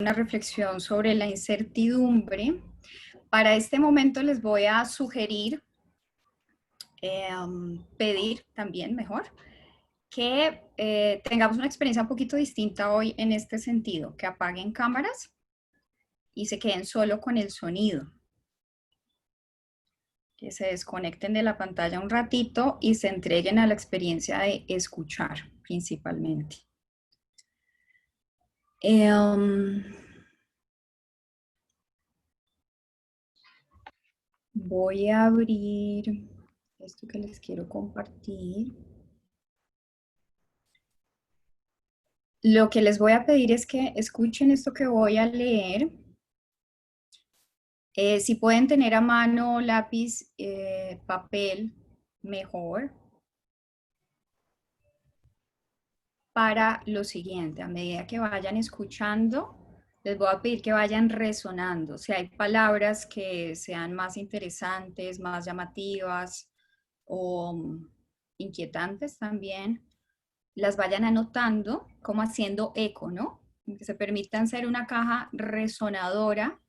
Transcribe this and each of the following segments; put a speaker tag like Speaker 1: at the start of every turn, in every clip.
Speaker 1: una reflexión sobre la incertidumbre. Para este momento les voy a sugerir, pedir también mejor, que tengamos una experiencia un poquito distinta hoy en este sentido, que apaguen cámaras y se queden solo con el sonido, que se desconecten de la pantalla un ratito y se entreguen a la experiencia de escuchar principalmente. Voy a abrir esto que les quiero compartir. Lo que les voy a pedir es que escuchen esto que voy a leer. Si pueden tener a mano lápiz, papel, mejor. Para lo siguiente, a medida que vayan escuchando, les voy a pedir que vayan resonando. Si hay palabras que sean más interesantes, más llamativas o inquietantes también, las vayan anotando como haciendo eco, ¿no? Que se permitan ser una caja resonadora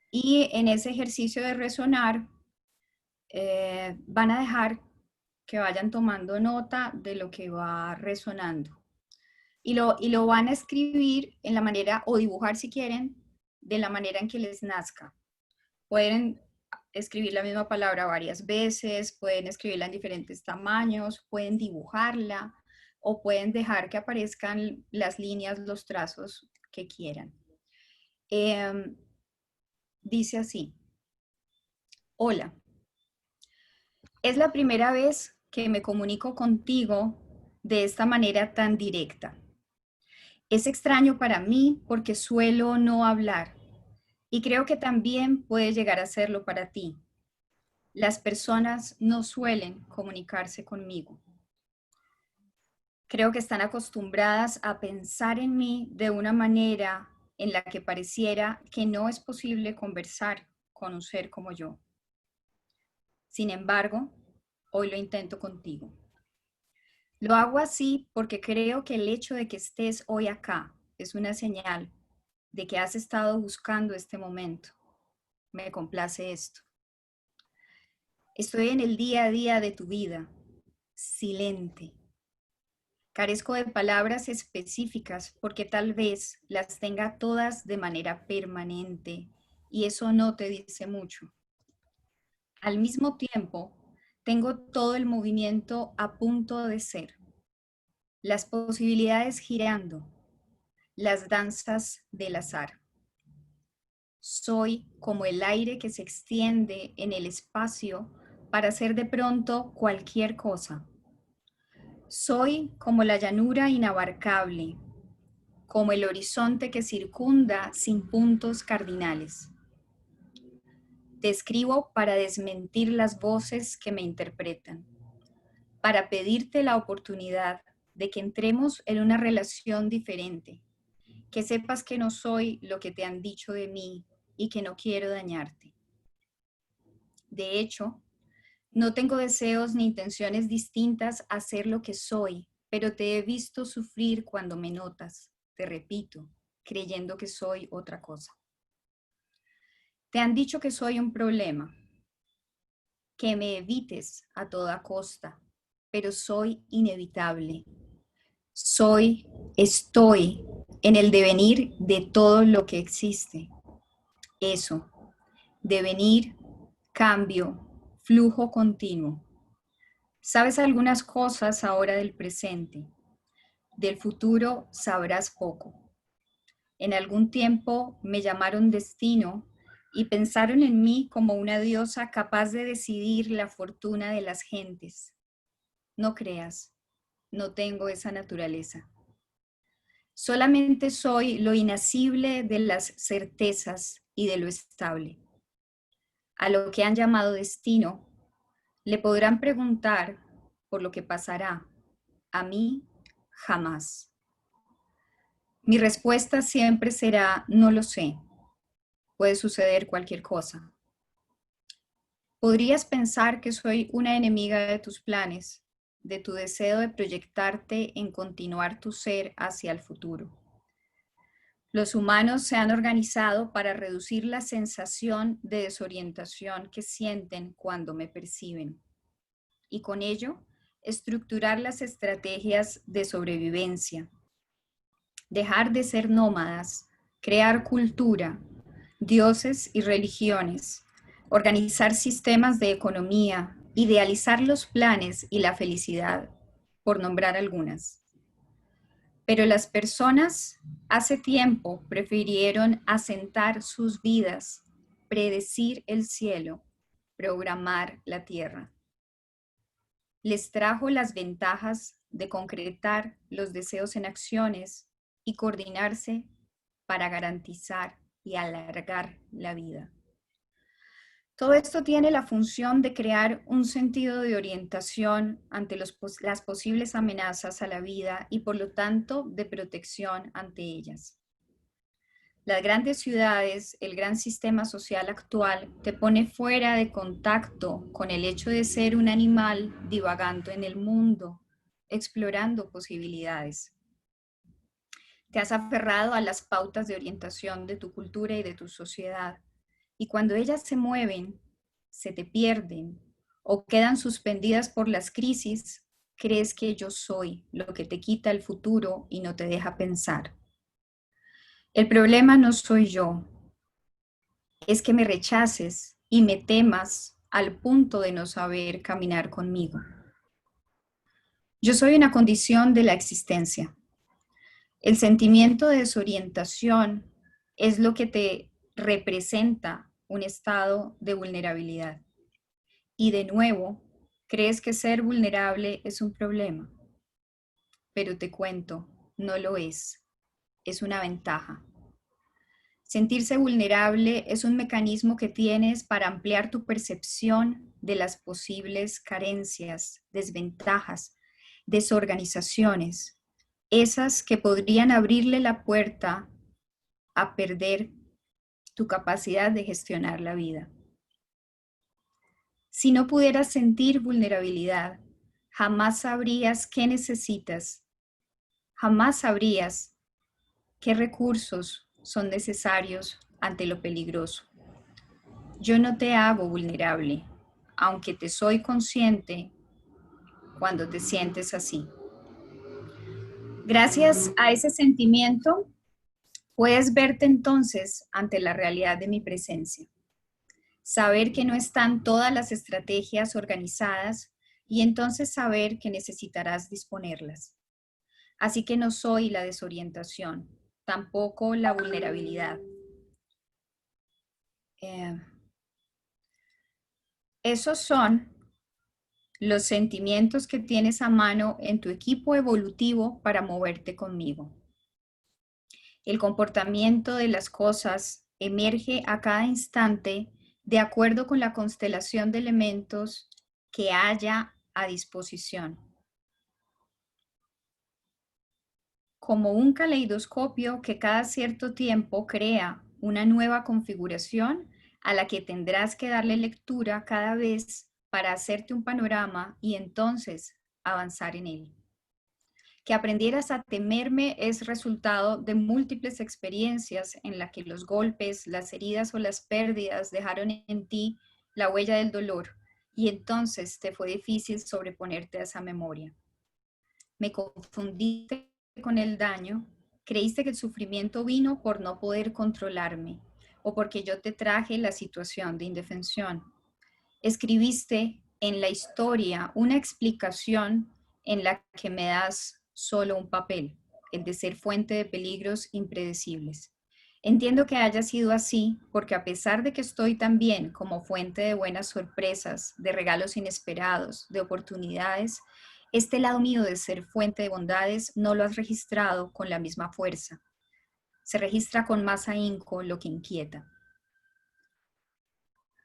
Speaker 1: y en ese ejercicio de resonar van a dejar que vayan tomando nota de lo que va resonando. Y lo van a escribir en la manera, o dibujar si quieren, de la manera en que les nazca. Pueden escribir la misma palabra varias veces, pueden escribirla en diferentes tamaños, pueden dibujarla o pueden dejar que aparezcan las líneas, los trazos que quieran. Dice así: hola, es la primera vez que me comunico contigo de esta manera tan directa. Es extraño para mí porque suelo no hablar y creo que también puede llegar a serlo para ti. Las personas no suelen comunicarse conmigo. Creo que están acostumbradas a pensar en mí de una manera en la que pareciera que no es posible conversar con un ser como yo. Sin embargo, hoy lo intento contigo. Lo hago así porque creo que el hecho de que estés hoy acá es una señal de que has estado buscando este momento. Me complace esto. Estoy en el día a día de tu vida, silente. Carezco de palabras específicas porque tal vez las tenga todas de manera permanente y eso no te dice mucho. Al mismo tiempo, tengo todo el movimiento a punto de ser, las posibilidades girando, las danzas del azar. Soy como el aire que se extiende en el espacio para hacer de pronto cualquier cosa. Soy como la llanura inabarcable, como el horizonte que circunda sin puntos cardinales. Te escribo para desmentir las voces que me interpretan, para pedirte la oportunidad de que entremos en una relación diferente, que sepas que no soy lo que te han dicho de mí y que no quiero dañarte. De hecho, no tengo deseos ni intenciones distintas a ser lo que soy, pero te he visto sufrir cuando me notas, te repito, creyendo que soy otra cosa. Te han dicho que soy un problema, que me evites a toda costa, pero soy inevitable. Estoy en el devenir de todo lo que existe. Eso, devenir, cambio, flujo continuo. Sabes algunas cosas ahora del presente. Del futuro sabrás poco. En algún tiempo me llamaron destino y pensaron en mí como una diosa capaz de decidir la fortuna de las gentes. No creas, no tengo esa naturaleza. Solamente soy lo inacible de las certezas y de lo estable. A lo que han llamado destino, le podrán preguntar por lo que pasará. A mí, jamás. Mi respuesta siempre será, no lo sé. Puede suceder cualquier cosa. Podrías pensar que soy una enemiga de tus planes, de tu deseo de proyectarte en continuar tu ser hacia el futuro. Los humanos se han organizado para reducir la sensación de desorientación que sienten cuando me perciben y con ello estructurar las estrategias de sobrevivencia, dejar de ser nómadas, crear cultura, dioses y religiones, organizar sistemas de economía, idealizar los planes y la felicidad, por nombrar algunas. Pero las personas hace tiempo prefirieron asentar sus vidas, predecir el cielo, programar la tierra. Les trajo las ventajas de concretar los deseos en acciones y coordinarse para garantizar y alargar la vida. Todo esto tiene la función de crear un sentido de orientación ante las posibles amenazas a la vida y por lo tanto de protección ante ellas. Las grandes ciudades, el gran sistema social actual, te pone fuera de contacto con el hecho de ser un animal divagando en el mundo, explorando posibilidades. Te has aferrado a las pautas de orientación de tu cultura y de tu sociedad, y cuando ellas se mueven, se te pierden o quedan suspendidas por las crisis, crees que yo soy lo que te quita el futuro y no te deja pensar. El problema no soy yo, es que me rechaces y me temas al punto de no saber caminar conmigo. Yo soy una condición de la existencia. El sentimiento de desorientación es lo que te representa un estado de vulnerabilidad. Y de nuevo, crees que ser vulnerable es un problema. Pero te cuento, no lo es una ventaja. Sentirse vulnerable es un mecanismo que tienes para ampliar tu percepción de las posibles carencias, desventajas, desorganizaciones, esas que podrían abrirle la puerta a perder tu capacidad de gestionar la vida. Si no pudieras sentir vulnerabilidad, jamás sabrías qué necesitas, jamás sabrías qué recursos son necesarios ante lo peligroso. Yo no te hago vulnerable, aunque te soy consciente cuando te sientes así. Gracias a ese sentimiento, puedes verte entonces ante la realidad de mi presencia. Saber que no están todas las estrategias organizadas y entonces saber que necesitarás disponerlas. Así que no soy la desorientación, tampoco la vulnerabilidad. Esos son los sentimientos que tienes a mano en tu equipo evolutivo para moverte conmigo. El comportamiento de las cosas emerge a cada instante de acuerdo con la constelación de elementos que haya a disposición. Como un caleidoscopio que cada cierto tiempo crea una nueva configuración a la que tendrás que darle lectura cada vez para hacerte un panorama y entonces avanzar en él. Que aprendieras a temerme es resultado de múltiples experiencias en las que los golpes, las heridas o las pérdidas dejaron en ti la huella del dolor y entonces te fue difícil sobreponerte a esa memoria. Me confundiste con el daño, creíste que el sufrimiento vino por no poder controlarme o porque yo te traje la situación de indefensión. Escribiste en la historia una explicación en la que me das solo un papel, el de ser fuente de peligros impredecibles. Entiendo que haya sido así porque a pesar de que estoy también como fuente de buenas sorpresas, de regalos inesperados, de oportunidades, este lado mío de ser fuente de bondades no lo has registrado con la misma fuerza. Se registra con más ahínco lo que inquieta.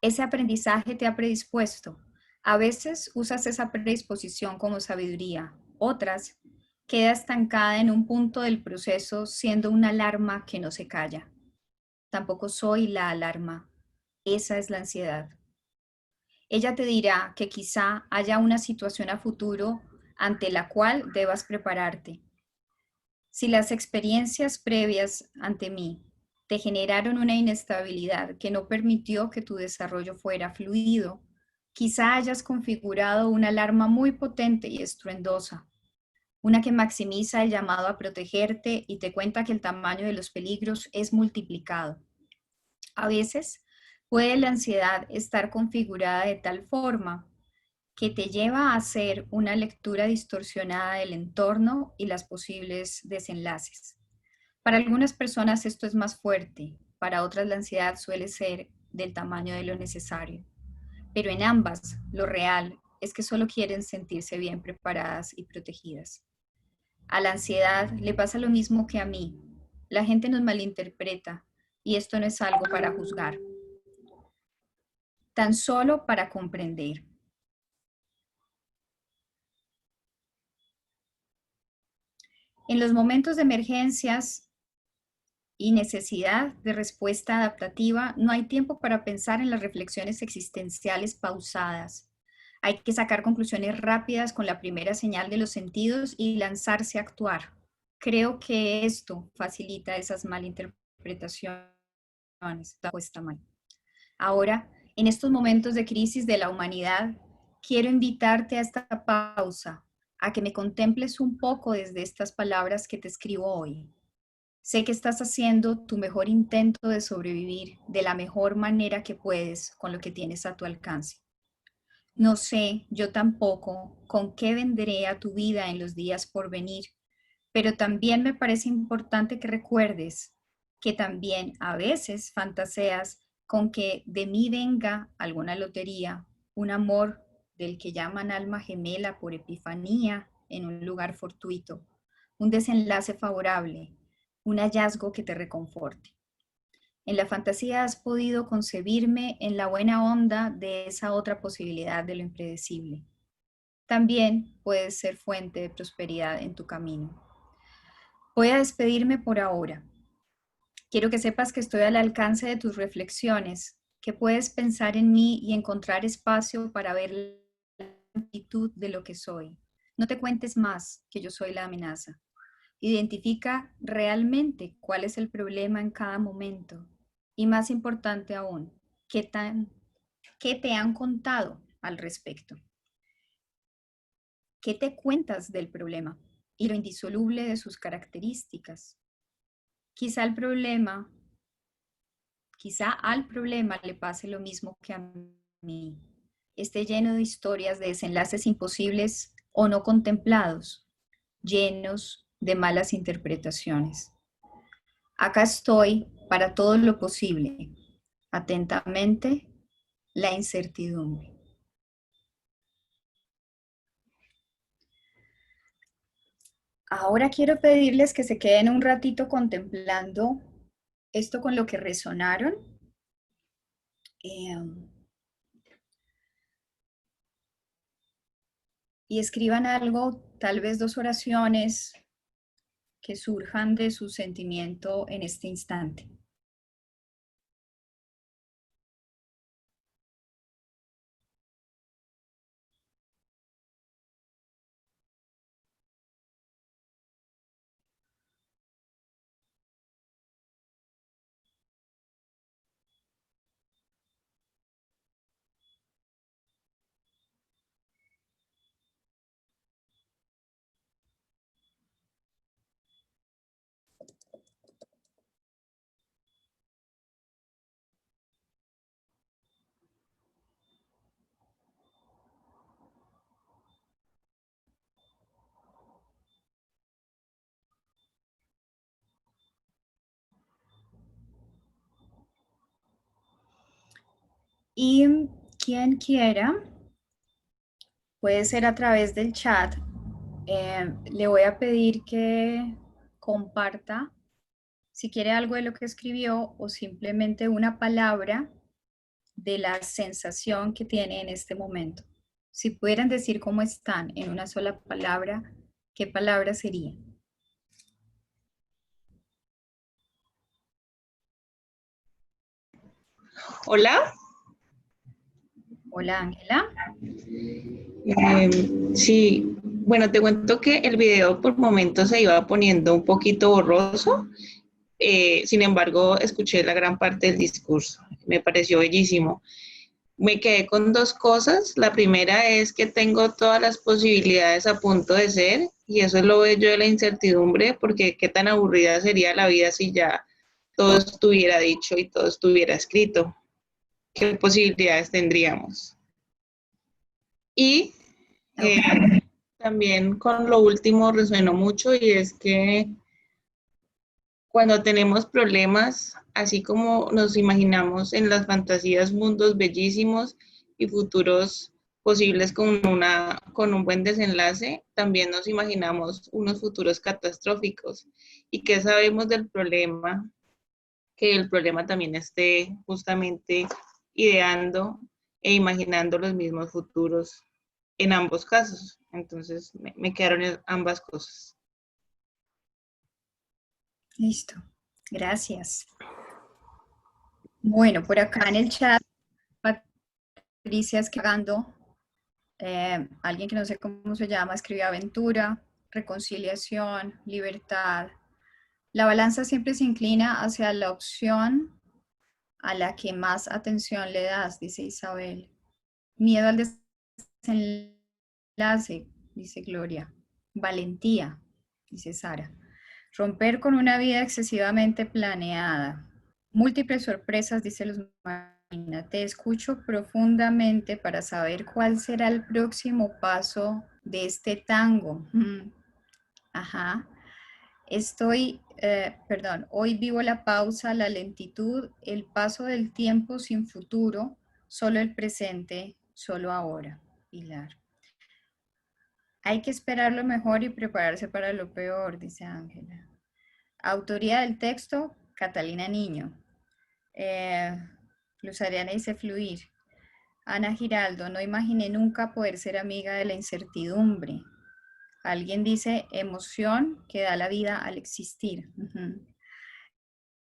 Speaker 1: Ese aprendizaje te ha predispuesto. A veces usas esa predisposición como sabiduría, otras queda estancada en un punto del proceso siendo una alarma que no se calla. Tampoco soy la alarma, esa es la ansiedad. Ella te dirá que quizá haya una situación a futuro ante la cual debas prepararte. Si las experiencias previas ante mí te generaron una inestabilidad que no permitió que tu desarrollo fuera fluido, quizá hayas configurado una alarma muy potente y estruendosa, una que maximiza el llamado a protegerte y te cuenta que el tamaño de los peligros es multiplicado. A veces puede la ansiedad estar configurada de tal forma que te lleva a hacer una lectura distorsionada del entorno y las posibles desenlaces. Para algunas personas esto es más fuerte, para otras la ansiedad suele ser del tamaño de lo necesario. Pero en ambas, lo real es que solo quieren sentirse bien preparadas y protegidas. A la ansiedad le pasa lo mismo que a mí. La gente nos malinterpreta y esto no es algo para juzgar, tan solo para comprender. En los momentos de emergencias y necesidad de respuesta adaptativa, no hay tiempo para pensar en las reflexiones existenciales pausadas. Hay que sacar conclusiones rápidas con la primera señal de los sentidos y lanzarse a actuar. Creo que esto facilita esas malinterpretaciones. Está mal. Ahora, en estos momentos de crisis de la humanidad, quiero invitarte a esta pausa, a que me contemples un poco desde estas palabras que te escribo hoy. Sé que estás haciendo tu mejor intento de sobrevivir de la mejor manera que puedes con lo que tienes a tu alcance. No sé, yo tampoco, con qué vendré a tu vida en los días por venir, pero también me parece importante que recuerdes que también a veces fantaseas con que de mí venga alguna lotería, un amor del que llaman alma gemela por epifanía en un lugar fortuito, un desenlace favorable, un hallazgo que te reconforte. En la fantasía has podido concebirme en la buena onda de esa otra posibilidad de lo impredecible. También puedes ser fuente de prosperidad en tu camino. Voy a despedirme por ahora. Quiero que sepas que estoy al alcance de tus reflexiones, que puedes pensar en mí y encontrar espacio para ver la amplitud de lo que soy. No te cuentes más que yo soy la amenaza. Identifica realmente cuál es el problema en cada momento. Y más importante aún, qué te han contado al respecto. ¿Qué te cuentas del problema y lo indisoluble de sus características? Quizá al problema le pase lo mismo que a mí. Esté lleno de historias de desenlaces imposibles o no contemplados, llenos de malas interpretaciones. Acá estoy para todo lo posible. Atentamente, la incertidumbre. Ahora quiero pedirles que se queden un ratito contemplando esto con lo que resonaron. Eh, y escriban algo, tal vez 2 oraciones que surjan de su sentimiento en este instante. Y quien quiera, puede ser a través del chat. Le voy a pedir que comparta si quiere algo de lo que escribió o simplemente una palabra de la sensación que tiene en este momento. Si pudieran decir cómo están en una sola palabra, ¿qué palabra sería?
Speaker 2: Hola.
Speaker 1: Hola, Ángela.
Speaker 2: Sí, Bueno, te cuento que el video por momentos se iba poniendo un poquito borroso. Sin embargo, escuché la gran parte del discurso. Me pareció bellísimo. Me quedé con dos cosas. La primera es que tengo todas las posibilidades a punto de ser, y eso es lo bello de la incertidumbre, porque qué tan aburrida sería la vida si ya todo estuviera dicho y todo estuviera escrito. ¿Qué posibilidades tendríamos? Y
Speaker 1: Ok.
Speaker 2: también con lo último resueno mucho, y es que cuando tenemos problemas, así como nos imaginamos en las fantasías mundos bellísimos y futuros posibles con un buen desenlace, también nos imaginamos unos futuros catastróficos. ¿Y qué sabemos del problema? Que el problema también esté justamente ideando e imaginando los mismos futuros en ambos casos. Entonces me quedaron ambas cosas.
Speaker 1: Listo. Gracias. Bueno, por acá en el chat, Patricia escribiendo, alguien que no sé cómo se llama, escribió aventura, reconciliación, libertad. La balanza siempre se inclina hacia la opción a la que más atención le das, dice Isabel. Miedo al desenlace, dice Gloria. Valentía, dice Sara. Romper con una vida excesivamente planeada. Múltiples sorpresas, dice Luz Marina. Te escucho profundamente para saber cuál será el próximo paso de este tango. Ajá. Hoy vivo la pausa, la lentitud, el paso del tiempo sin futuro, solo el presente, solo ahora. Pilar. Hay que esperar lo mejor y prepararse para lo peor, dice Ángela. Autoría del texto, Catalina Niño. Luz Ariana dice fluir. Ana Giraldo, no imaginé nunca poder ser amiga de la incertidumbre. Alguien dice emoción que da la vida al existir.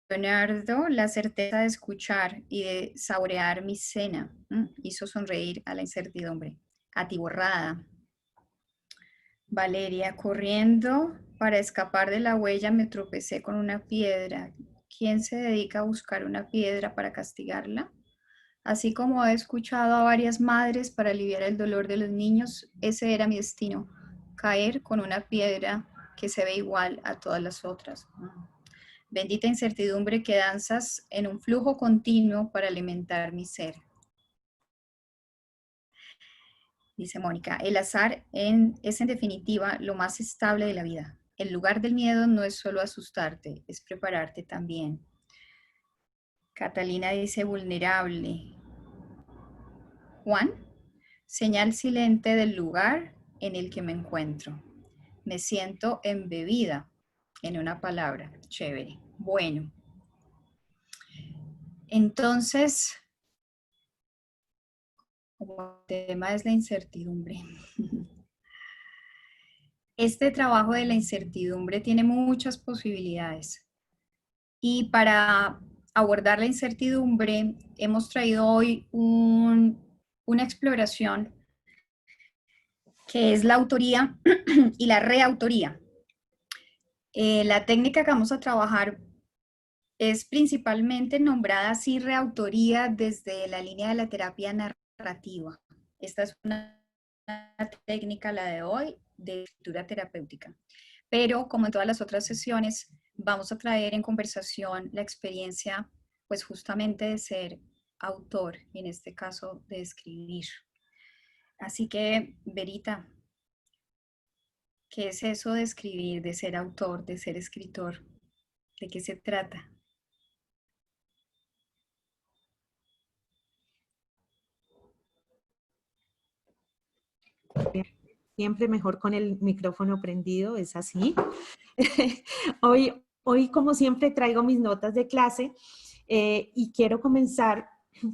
Speaker 1: Leonardo, la certeza de escuchar y de saborear mi cena hizo sonreír a la incertidumbre. Atiborrada. Valeria, corriendo para escapar de la huella me tropecé con una piedra. ¿Quién se dedica a buscar una piedra para castigarla? Así como he escuchado a varias madres para aliviar el dolor de los niños, ese era mi destino, caer con una piedra que se ve igual a todas las otras. Bendita incertidumbre que danzas en un flujo continuo para alimentar mi ser. Dice Mónica, el azar es en definitiva lo más estable de la vida. El lugar del miedo no es solo asustarte, es prepararte también. Catalina dice vulnerable. Juan, señal silente del lugar en el que me encuentro. Me siento embebida en una palabra. Chévere. Bueno, entonces, como el tema es la incertidumbre. Este trabajo de la incertidumbre tiene muchas posibilidades. Y para abordar la incertidumbre, hemos traído hoy una exploración que es la autoría y la reautoría. La técnica que vamos a trabajar es principalmente nombrada así reautoría desde la línea de la terapia narrativa. Esta es una técnica, la de hoy, de escritura terapéutica. Pero como en todas las otras sesiones, vamos a traer en conversación la experiencia, pues justamente de ser autor, y en este caso de escribir. Así que, Verita, ¿qué es eso de escribir, de ser autor, de ser escritor? ¿De qué se trata?
Speaker 3: Siempre mejor con el micrófono prendido, es así. Hoy, como siempre, traigo mis notas de clase y quiero comenzar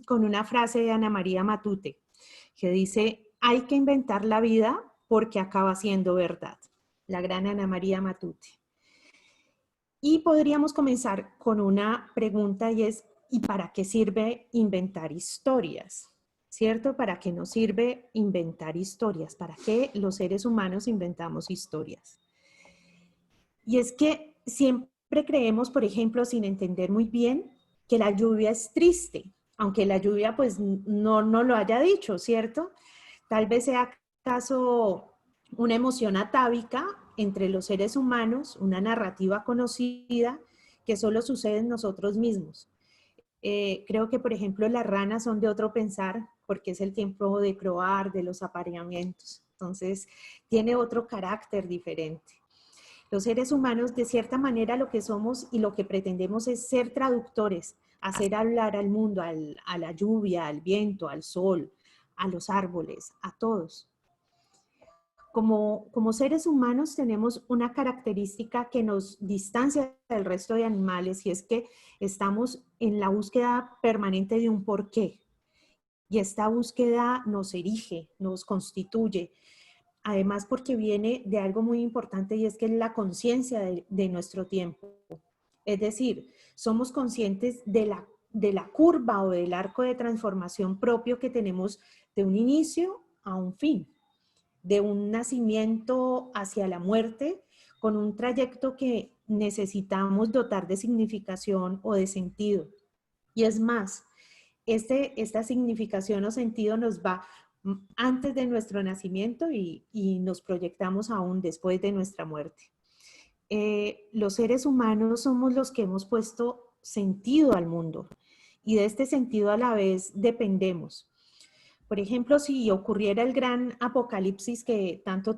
Speaker 3: con una frase de Ana María Matute, que dice, hay que inventar la vida porque acaba siendo verdad. La gran Ana María Matute. Y podríamos comenzar con una pregunta y es, ¿y para qué sirve inventar historias? ¿cierto? ¿Para qué nos sirve inventar historias? ¿Para qué los seres humanos inventamos historias? Y es que siempre creemos, por ejemplo, sin entender muy bien, que la lluvia es triste, aunque la lluvia pues no lo haya dicho, ¿cierto? Tal vez sea acaso una emoción atávica entre los seres humanos, una narrativa conocida que solo sucede en nosotros mismos. Creo que, por ejemplo, las ranas son de otro pensar porque es el tiempo de croar, de los apareamientos. Entonces, tiene otro carácter diferente. Los seres humanos, de cierta manera, lo que somos y lo que pretendemos es ser traductores, hacer hablar al mundo, a la lluvia, al viento, al sol, a los árboles, a todos. Como seres humanos tenemos una característica que nos distancia del resto de animales y es que estamos en la búsqueda permanente de un porqué. Y esta búsqueda nos erige, nos constituye. Además porque viene de algo muy importante y es que es la conciencia de nuestro tiempo. Es decir, somos conscientes de la curva o del arco de transformación propio que tenemos de un inicio a un fin, de un nacimiento hacia la muerte, con un trayecto que necesitamos dotar de significación o de sentido. Y es más, esta significación o sentido nos va antes de nuestro nacimiento y nos proyectamos aún después de nuestra muerte. Los seres humanos somos los que hemos puesto sentido al mundo y de este sentido a la vez dependemos. Por ejemplo, si ocurriera el gran apocalipsis que tanto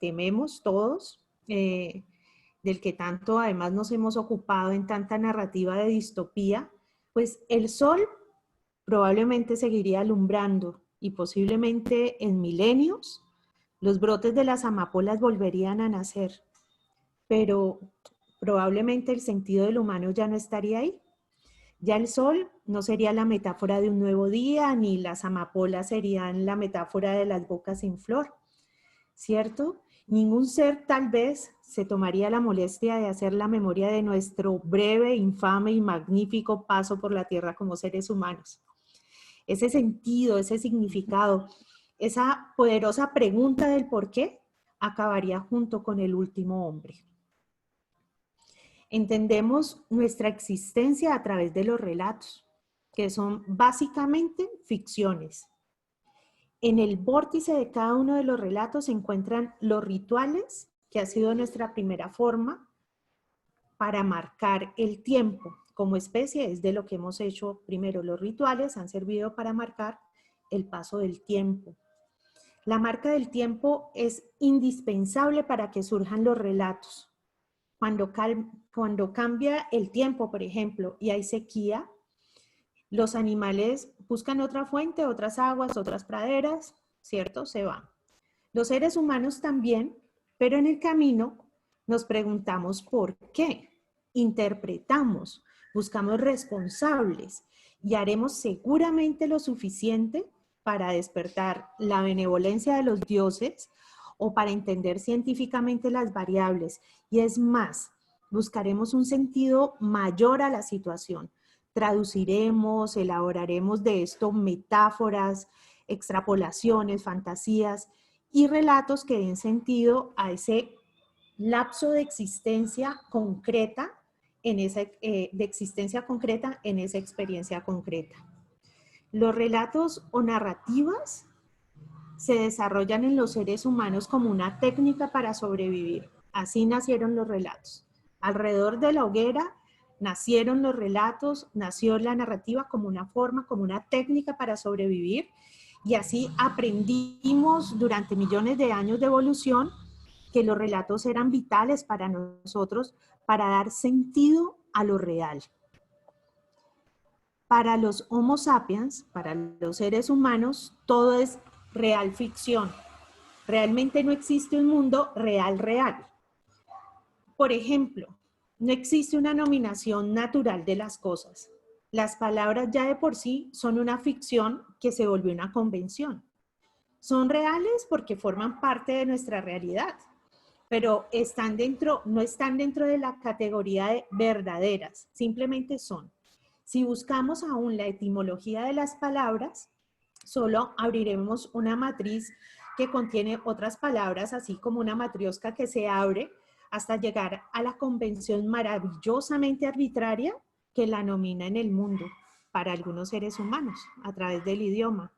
Speaker 3: tememos todos, del que tanto además nos hemos ocupado en tanta narrativa de distopía, pues el sol probablemente seguiría alumbrando y posiblemente en milenios los brotes de las amapolas volverían a nacer, pero probablemente el sentido del humano ya no estaría ahí. Ya el sol no sería la metáfora de un nuevo día, ni las amapolas serían la metáfora de las bocas sin flor, ¿cierto? Ningún ser tal vez se tomaría la molestia de hacer la memoria de nuestro breve, infame y magnífico paso por la tierra como seres humanos. Ese sentido, ese significado, esa poderosa pregunta del por qué acabaría junto con el último hombre. Entendemos nuestra existencia a través de los relatos, que son básicamente ficciones. En el vórtice de cada uno de los relatos se encuentran los rituales, que ha sido nuestra primera forma para marcar el tiempo. Como especie es de lo que hemos hecho primero. Los rituales han servido para marcar el paso del tiempo. La marca del tiempo es indispensable para que surjan los relatos. Cuando cambia el tiempo, por ejemplo, y hay sequía, los animales buscan otra fuente, otras aguas, otras praderas, ¿cierto? Se van. Los seres humanos también, pero en el camino nos preguntamos por qué. Interpretamos, buscamos responsables y haremos seguramente lo suficiente para despertar la benevolencia de los dioses o para entender científicamente las variables. Y es más, buscaremos un sentido mayor a la situación. Traduciremos, elaboraremos de esto metáforas, extrapolaciones, fantasías y relatos que den sentido a ese lapso de existencia concreta en esa experiencia concreta. Los relatos o narrativas se desarrollan en los seres humanos como una técnica para sobrevivir. Así nacieron los relatos. Alrededor de la hoguera nacieron los relatos, nació la narrativa como una forma, como una técnica para sobrevivir, y así aprendimos durante millones de años de evolución que los relatos eran vitales para nosotros para dar sentido a lo real. Para los Homo sapiens, para los seres humanos, todo es real ficción. Realmente no existe un mundo real. Por ejemplo, no existe una nominación natural de las cosas. Las palabras ya de por sí son una ficción que se volvió una convención. Son reales porque forman parte de nuestra realidad, pero no están dentro de la categoría de verdaderas, simplemente son. Si buscamos aún la etimología de las palabras, solo abriremos una matriz que contiene otras palabras, así como una matriosca que se abre hasta llegar a la convención maravillosamente arbitraria que la nomina en el mundo para algunos seres humanos a través del idioma.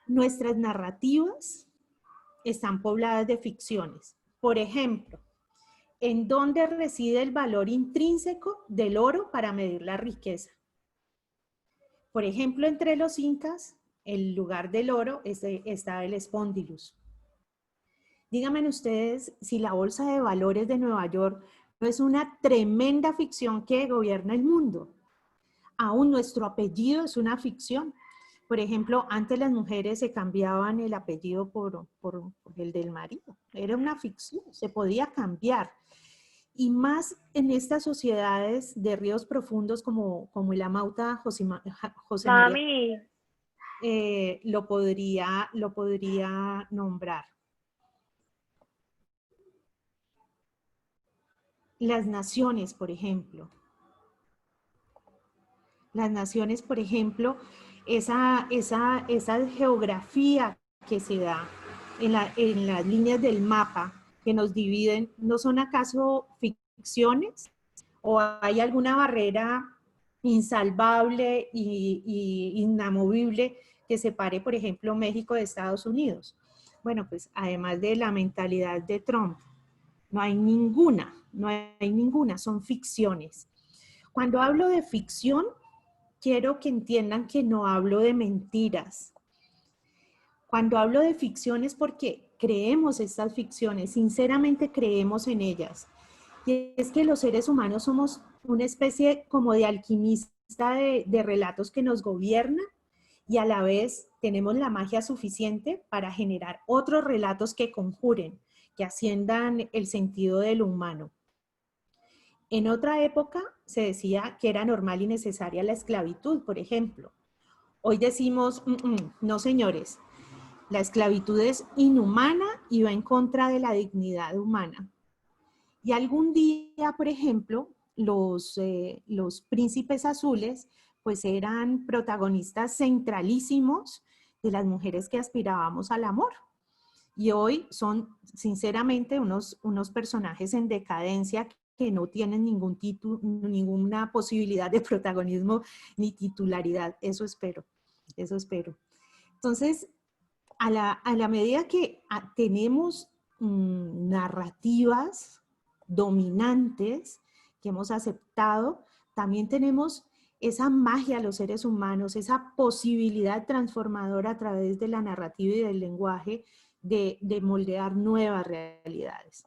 Speaker 3: Nuestras narrativas están pobladas de ficciones. Por ejemplo, ¿en dónde reside el valor intrínseco del oro para medir la riqueza? Por ejemplo, entre los incas, el lugar del oro está el espondylus. Díganme ustedes si la Bolsa de Valores de Nueva York no es una tremenda ficción que gobierna el mundo. Aún nuestro apellido es una ficción. Por ejemplo, antes las mujeres se cambiaban el apellido por el del marido. Era una ficción, se podía cambiar. Y más en estas sociedades de ríos profundos como el Amauta José María,
Speaker 4: Mami,
Speaker 3: lo podría nombrar. Las naciones, por ejemplo. Las naciones, por ejemplo, esa geografía que se da en las líneas del mapa que nos dividen, ¿no son acaso ficciones? ¿O hay alguna barrera insalvable e inamovible que separe, por ejemplo, México de Estados Unidos? Bueno, pues además de la mentalidad de Trump, no hay ninguna, son ficciones. Cuando hablo de ficción, quiero que entiendan que no hablo de mentiras. Cuando hablo de ficción es porque creemos estas ficciones, sinceramente creemos en ellas. Y es que los seres humanos somos una especie como de alquimista de relatos que nos gobiernan y a la vez tenemos la magia suficiente para generar otros relatos que conjuren, que asciendan el sentido de lo humano. En otra época se decía que era normal y necesaria la esclavitud, por ejemplo. Hoy decimos, no señores, la esclavitud es inhumana y va en contra de la dignidad humana. Y algún día, por ejemplo, los príncipes azules pues eran protagonistas centralísimos de las mujeres que aspirábamos al amor. Y hoy son, sinceramente, unos personajes en decadencia que no tienen ningún título, ninguna posibilidad de protagonismo ni titularidad. Eso espero, eso espero. Entonces, a la medida que tenemos narrativas dominantes que hemos aceptado, también tenemos esa magia los seres humanos, esa posibilidad transformadora a través de la narrativa y del lenguaje de moldear nuevas realidades.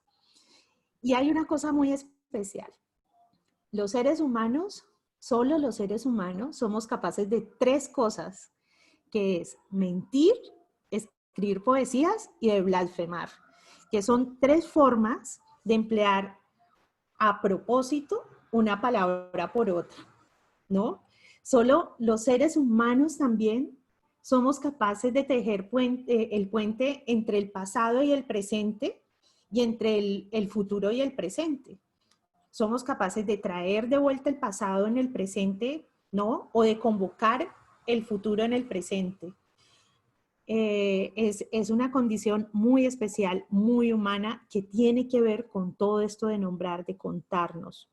Speaker 3: Y hay una cosa muy especial. Los seres humanos, solo los seres humanos, somos capaces de 3 cosas, que es mentir, escribir poesías y de blasfemar, que son 3 formas de emplear a propósito una palabra por otra, ¿no? Solo los seres humanos también somos capaces de tejer el puente entre el pasado y el presente y entre el futuro y el presente. Somos capaces de traer de vuelta el pasado en el presente, ¿no? O de convocar el futuro en el presente. Es una condición muy especial, muy humana, que tiene que ver con todo esto de nombrar, de contarnos.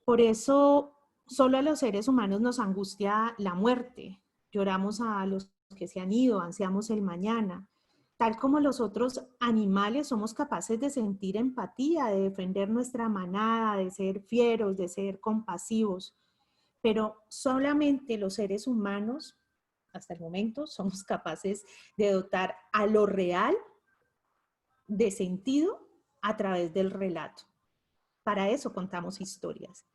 Speaker 3: Por eso, solo a los seres humanos nos angustia la muerte. Lloramos a los que se han ido, ansiamos el mañana. Tal como los otros animales, somos capaces de sentir empatía, de defender nuestra manada, de ser fieros, de ser compasivos. Pero solamente los seres humanos, hasta el momento, somos capaces de dotar a lo real de sentido a través del relato. Para eso contamos historias.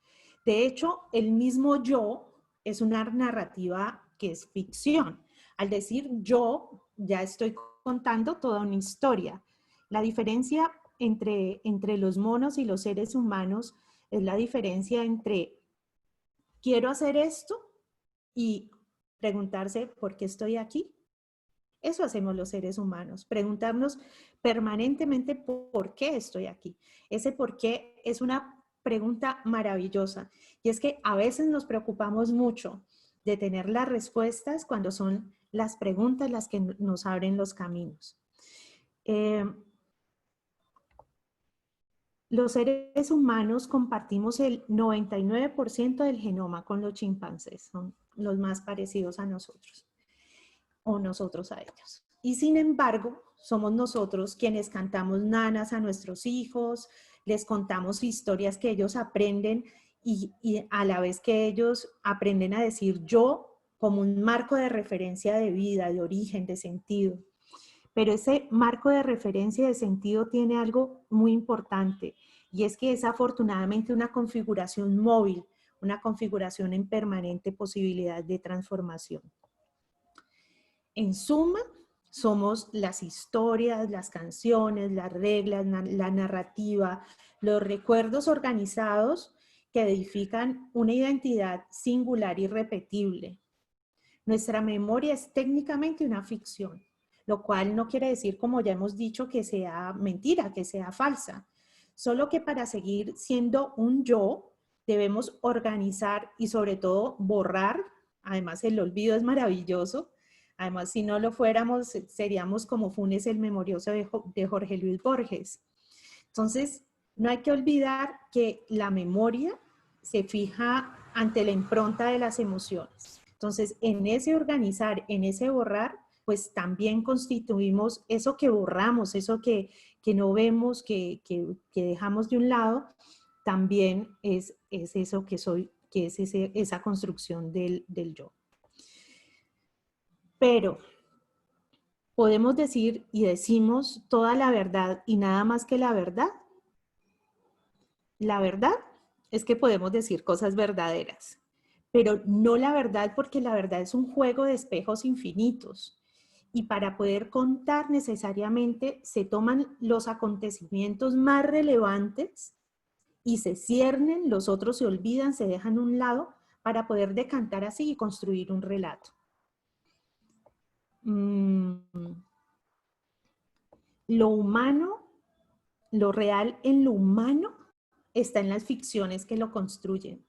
Speaker 3: De hecho, el mismo yo es una narrativa que es ficción. Al decir yo, ya estoy contando toda una historia. La diferencia entre los monos y los seres humanos es la diferencia entre quiero hacer esto y preguntarse por qué estoy aquí. Eso hacemos los seres humanos, preguntarnos permanentemente por qué estoy aquí. Ese por qué es una pregunta maravillosa. Y es que a veces nos preocupamos mucho de tener las respuestas cuando son las preguntas las que nos abren los caminos. Los seres humanos compartimos el 99% del genoma con los chimpancés, son los más parecidos a nosotros o nosotros a ellos. Y sin embargo, somos nosotros quienes cantamos nanas a nuestros hijos, les contamos historias que ellos aprenden y a la vez que ellos aprenden a decir yo como un marco de referencia de vida, de origen, de sentido. Pero ese marco de referencia de sentido tiene algo muy importante y es que es afortunadamente una configuración móvil, una configuración en permanente posibilidad de transformación. En suma, somos las historias, las canciones, las reglas, la narrativa, los recuerdos organizados que edifican una identidad singular y repetible. Nuestra memoria es técnicamente una ficción, lo cual no quiere decir, como ya hemos dicho, que sea mentira, que sea falsa. Solo que para seguir siendo un yo, debemos organizar y sobre todo borrar. Además, el olvido es maravilloso. Además, si no lo fuéramos, seríamos como Funes el Memorioso de Jorge Luis Borges. Entonces, no hay que olvidar que la memoria se fija ante la impronta de las emociones. Entonces, en ese organizar, en ese borrar, pues también constituimos eso que borramos, eso que no vemos, que dejamos de un lado, también es eso que soy, que es esa construcción del yo. Pero podemos decir y decimos toda la verdad y nada más que la verdad. La verdad es que podemos decir cosas verdaderas, pero no la verdad porque la verdad es un juego de espejos infinitos. Y para poder contar necesariamente se toman los acontecimientos más relevantes y se ciernen, los otros se olvidan, se dejan a un lado para poder decantar así y construir un relato. Lo humano, lo real en lo humano está en las ficciones que lo construyen.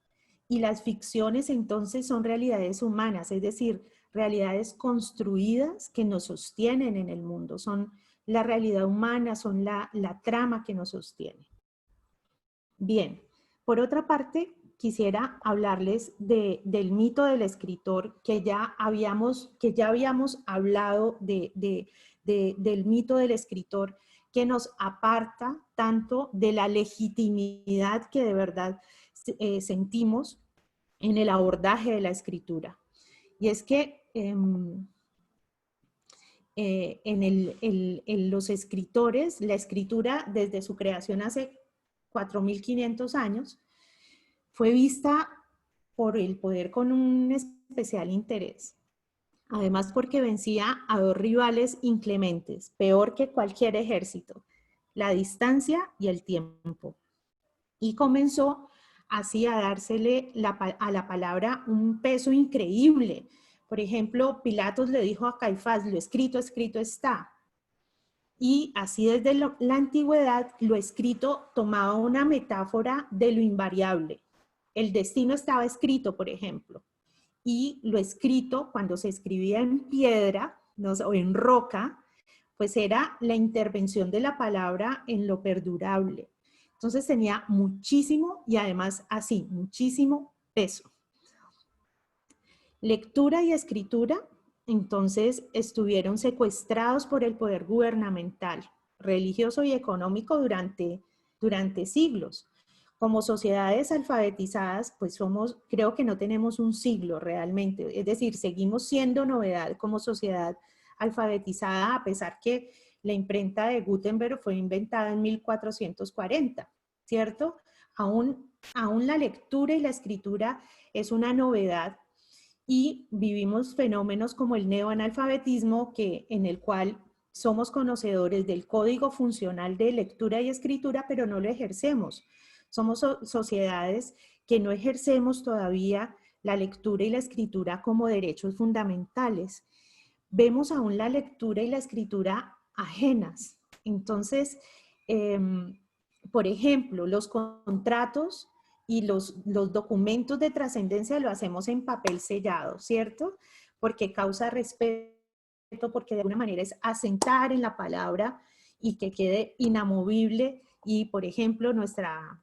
Speaker 3: Y las ficciones entonces son realidades humanas, es decir, realidades construidas que nos sostienen en el mundo. Son la realidad humana, son la trama que nos sostiene. Bien, por otra parte, quisiera hablarles del mito del escritor, que ya habíamos hablado del mito del escritor, que nos aparta tanto de la legitimidad que de verdad sentimos en el abordaje de la escritura. Y es que en los escritores, la escritura desde su creación hace 4.500 años, fue vista por el poder con un especial interés. Además porque vencía a dos rivales inclementes, peor que cualquier ejército, la distancia y el tiempo. Y comenzó así a dársele a la palabra un peso increíble. Por ejemplo, Pilatos le dijo a Caifás, lo escrito, escrito está. Y así desde la antigüedad, lo escrito tomaba una metáfora de lo invariable. El destino estaba escrito, por ejemplo. Y lo escrito, cuando se escribía en piedra o en roca, pues era la intervención de la palabra en lo perdurable. Entonces tenía muchísimo y además así, muchísimo peso. Lectura y escritura, entonces, estuvieron secuestrados por el poder gubernamental, religioso y económico durante siglos. Como sociedades alfabetizadas, pues creo que no tenemos un siglo realmente, es decir, seguimos siendo novedad como sociedad alfabetizada, a pesar que la imprenta de Gutenberg fue inventada en 1440, ¿cierto? Aún la lectura y la escritura es una novedad y vivimos fenómenos como el neoanalfabetismo, en el cual somos conocedores del código funcional de lectura y escritura, pero no lo ejercemos. Somos sociedades que no ejercemos todavía la lectura y la escritura como derechos fundamentales. Vemos aún la lectura y la escritura ajenas. Entonces, Por ejemplo, los contratos y los documentos de trascendencia lo hacemos en papel sellado, ¿cierto? Porque causa respeto, porque de alguna manera es asentar en la palabra y que quede inamovible. Y, por ejemplo, nuestra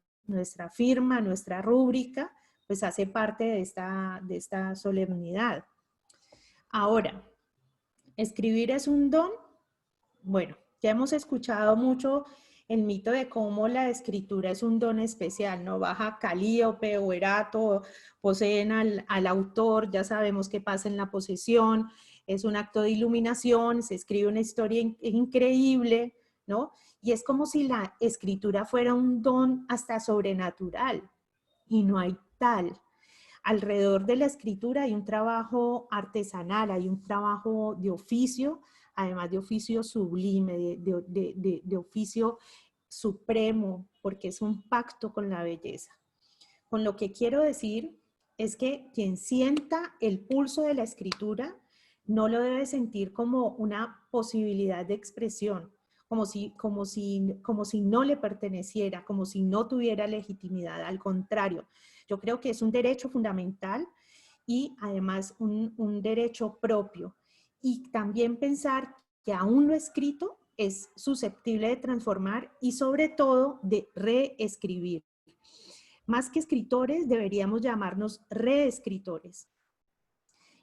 Speaker 3: firma, nuestra rúbrica, pues hace parte de esta solemnidad. Ahora, ¿escribir es un don? Bueno, ya hemos escuchado mucho el mito de cómo la escritura es un don especial, ¿no? Baja Calíope o Erato, poseen al autor, ya sabemos qué pasa en la posesión, es un acto de iluminación, se escribe una historia increíble, ¿no? Y es como si la escritura fuera un don hasta sobrenatural, y no hay tal. Alrededor de la escritura hay un trabajo artesanal, hay un trabajo de oficio, además de oficio sublime, de oficio supremo, porque es un pacto con la belleza. Con lo que quiero decir es que quien sienta el pulso de la escritura no lo debe sentir como una posibilidad de expresión, como si no le perteneciera, como si no tuviera legitimidad. Al contrario, yo creo que es un derecho fundamental y además un derecho propio. Y también pensar que aún lo escrito es susceptible de transformar y sobre todo de reescribir. Más que escritores, deberíamos llamarnos reescritores.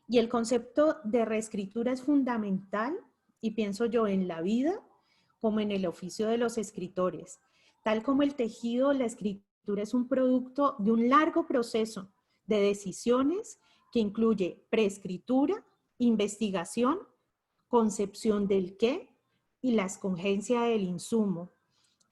Speaker 3: Y el concepto de reescritura es fundamental, y pienso yo en la vida como en el oficio de los escritores. Tal como el tejido, la escritura es un producto de un largo proceso de decisiones que incluye preescritura, investigación, concepción del qué y la escogencia del insumo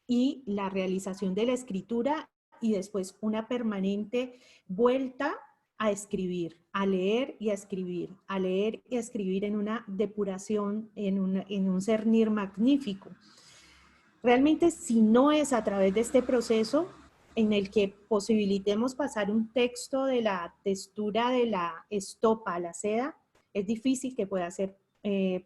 Speaker 3: y la realización de la escritura y después una permanente vuelta a escribir, a leer y a escribir, a leer y a escribir en una depuración, en un cernir magnífico. Realmente, si no es a través de este proceso en el que posibilitemos pasar un texto de la textura de la estopa a la seda, es difícil que pueda ser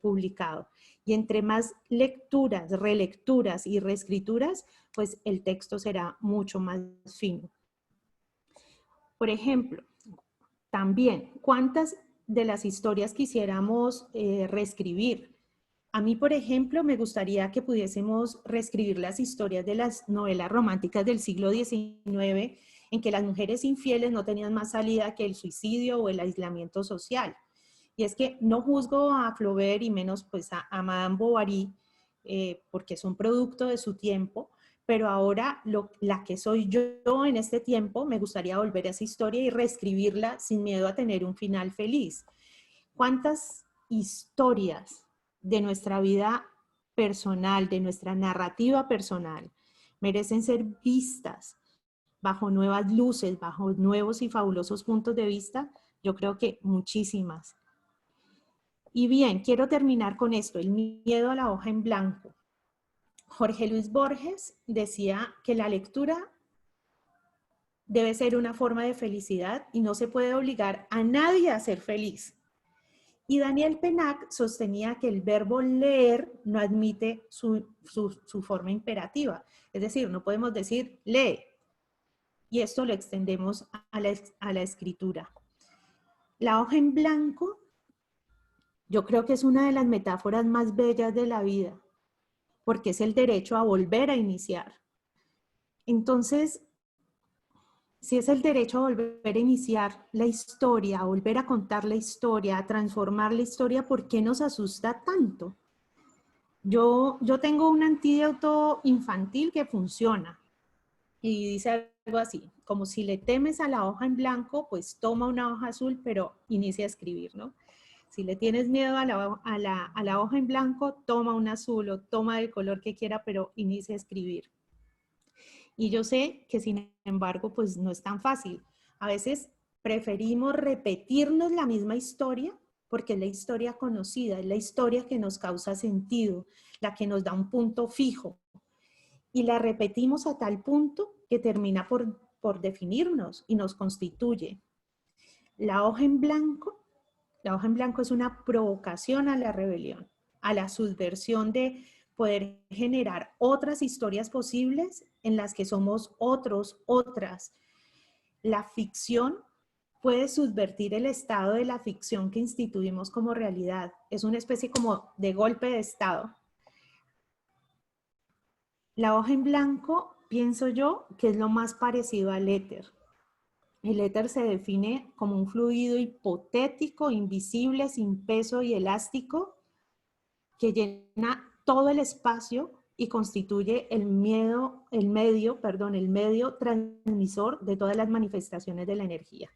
Speaker 3: publicado. Y entre más lecturas, relecturas y reescrituras, pues el texto será mucho más fino. Por ejemplo, también, ¿cuántas de las historias quisiéramos reescribir? A mí, por ejemplo, me gustaría que pudiésemos reescribir las historias de las novelas románticas del siglo XIX, en que las mujeres infieles no tenían más salida que el suicidio o el aislamiento social. Y es que no juzgo a Flaubert y menos pues a Madame Bovary, porque son producto de su tiempo, pero ahora la que soy yo en este tiempo, me gustaría volver a esa historia y reescribirla sin miedo a tener un final feliz. ¿Cuántas historias de nuestra vida personal, de nuestra narrativa personal, merecen ser vistas bajo nuevas luces, bajo nuevos y fabulosos puntos de vista? Yo creo que muchísimas. Y bien, quiero terminar con esto, el miedo a la hoja en blanco. Jorge Luis Borges decía que la lectura debe ser una forma de felicidad y no se puede obligar a nadie a ser feliz. Y Daniel Pennac sostenía que el verbo leer no admite su forma imperativa. Es decir, no podemos decir lee. Y esto lo extendemos a la escritura. La hoja en blanco, yo creo que es una de las metáforas más bellas de la vida, porque es el derecho a volver a iniciar. Entonces, si es el derecho a volver a iniciar la historia, a volver a contar la historia, a transformar la historia, ¿por qué nos asusta tanto? Yo tengo un antídoto infantil que funciona y dice algo así, como si le temes a la hoja en blanco, pues toma una hoja azul, pero inicia a escribir, ¿no? Si le tienes miedo a la hoja en blanco, toma un azul o toma el color que quiera, pero inicia a escribir. Y yo sé que sin embargo, pues no es tan fácil. A veces preferimos repetirnos la misma historia porque es la historia conocida, es la historia que nos causa sentido, la que nos da un punto fijo. Y la repetimos a tal punto que termina por definirnos y nos constituye. La hoja en blanco es una provocación a la rebelión, a la subversión de poder generar otras historias posibles en las que somos otros, otras. La ficción puede subvertir el estado de la ficción que instituimos como realidad. Es una especie como de golpe de estado. La hoja en blanco, pienso yo, que es lo más parecido al éter. El éter se define como un fluido hipotético, invisible, sin peso y elástico, que llena todo el espacio y constituye el medio transmisor de todas las manifestaciones de la energía.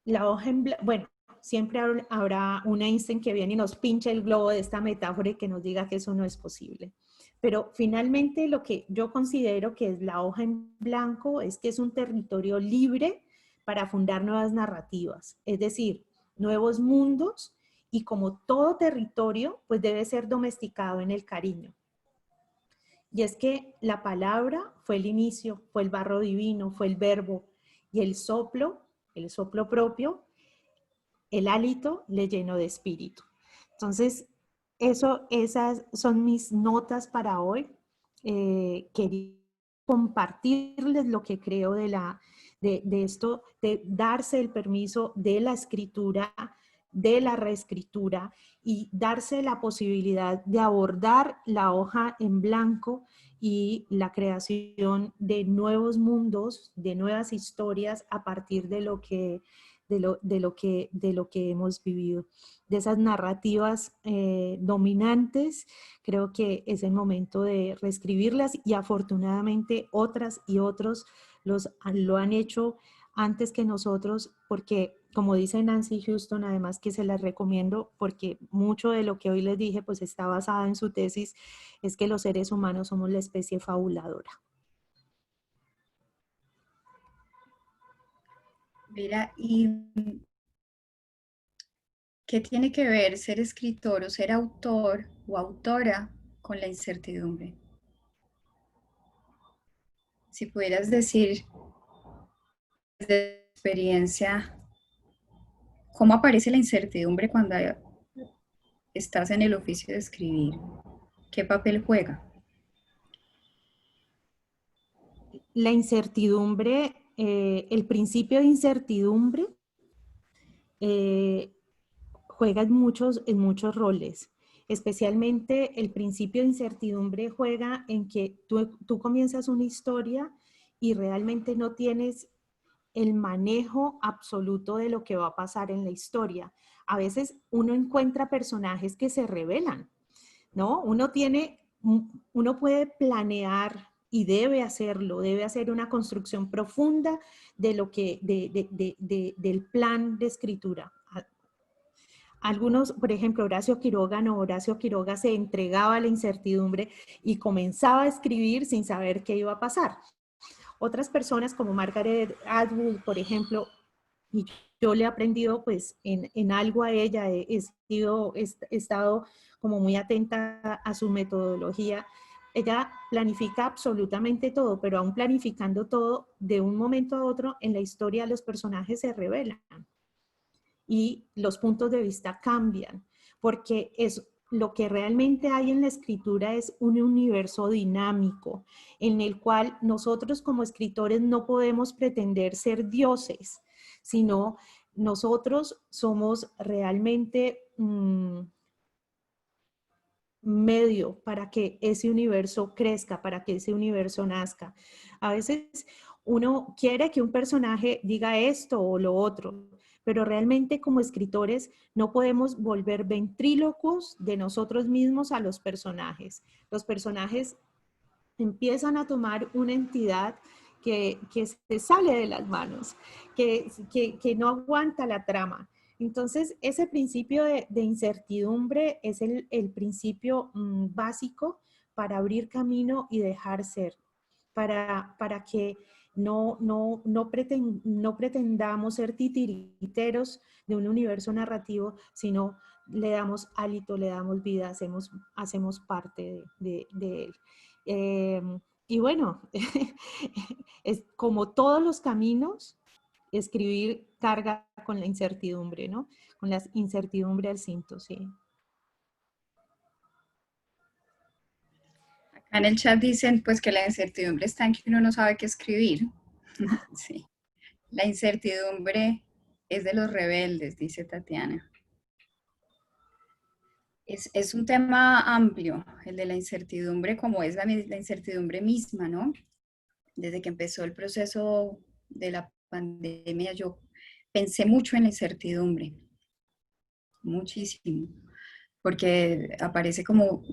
Speaker 3: La hoja en blanco, bueno, siempre habrá un Einstein que viene y nos pinche el globo de esta metáfora y que nos diga que eso no es posible. Pero finalmente lo que yo considero que es la hoja en blanco es que es un territorio libre para fundar nuevas narrativas, es decir, nuevos mundos, y como todo territorio, pues debe ser domesticado en el cariño. Y es que la palabra fue el inicio, fue el barro divino, fue el verbo, y el soplo propio, el hálito le llenó de espíritu. Entonces, esas son mis notas para hoy. Quería compartirles lo que creo de esto, de darse el permiso de la escritura, de la reescritura y darse la posibilidad de abordar la hoja en blanco y la creación de nuevos mundos, de nuevas historias a partir de lo que hemos vivido, de esas narrativas dominantes. Creo que es el momento de reescribirlas y afortunadamente otras y otros lo han hecho antes que nosotros, porque como dice Nancy Houston, además que se las recomiendo porque mucho de lo que hoy les dije pues está basada en su tesis, es que los seres humanos somos la especie fabuladora.
Speaker 1: Mira, ¿y qué tiene que ver ser escritor o ser autor o autora con la incertidumbre? Si pudieras decir desde tu experiencia, ¿cómo aparece la incertidumbre cuando estás en el oficio de escribir? ¿Qué papel juega?
Speaker 3: La incertidumbre, el principio de incertidumbre juega en muchos roles. Especialmente el principio de incertidumbre juega en que tú comienzas una historia y realmente no tienes el manejo absoluto de lo que va a pasar en la historia. A veces uno encuentra personajes que se revelan, ¿no? Uno puede planear y debe hacerlo, debe hacer una construcción profunda de del plan de escritura. Algunos, por ejemplo, Horacio Quiroga se entregaba a la incertidumbre y comenzaba a escribir sin saber qué iba a pasar. Otras personas como Margaret Atwood, por ejemplo, y yo le he aprendido pues en algo a ella, he estado como muy atenta a su metodología. Ella planifica absolutamente todo, pero aún planificando todo, de un momento a otro en la historia los personajes se revelan y los puntos de vista cambian, porque es lo que realmente hay en la escritura es un universo dinámico en el cual nosotros como escritores no podemos pretender ser dioses, sino nosotros somos realmente medio para que ese universo crezca, para que ese universo nazca. A veces uno quiere que un personaje diga esto o lo otro, pero realmente como escritores no podemos volver ventrílocos de nosotros mismos a los personajes. Los personajes empiezan a tomar una entidad que se sale de las manos, que no aguanta la trama. Entonces, ese principio de incertidumbre es el principio básico para abrir camino y dejar ser, para que no pretendamos ser titiriteros de un universo narrativo, sino le damos hálito, le damos vida, hacemos parte de él. Y bueno, es como todos los caminos, escribir carga con la incertidumbre, ¿no? Con la incertidumbre al cinto, sí.
Speaker 1: En el chat dicen pues que la incertidumbre está en que uno no sabe qué escribir. Sí. La incertidumbre es de los rebeldes, dice Tatiana. Es un tema amplio, el de la incertidumbre, como es la incertidumbre misma, ¿no? Desde que empezó el proceso de la pandemia, yo pensé mucho en la incertidumbre, muchísimo, porque aparece como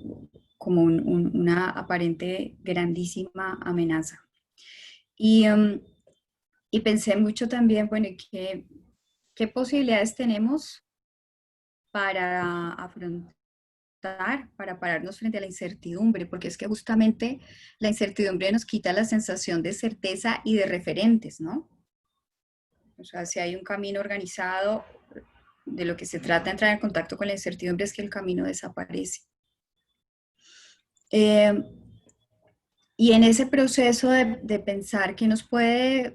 Speaker 1: una aparente grandísima amenaza. Y, y pensé mucho también, bueno, ¿qué posibilidades tenemos para afrontar, para pararnos frente a la incertidumbre? Porque es que justamente la incertidumbre nos quita la sensación de certeza y de referentes, ¿no? O sea, si hay un camino organizado, de lo que se trata de entrar en contacto con la incertidumbre es que el camino desaparece. Eh, y en ese proceso de pensar qué nos puede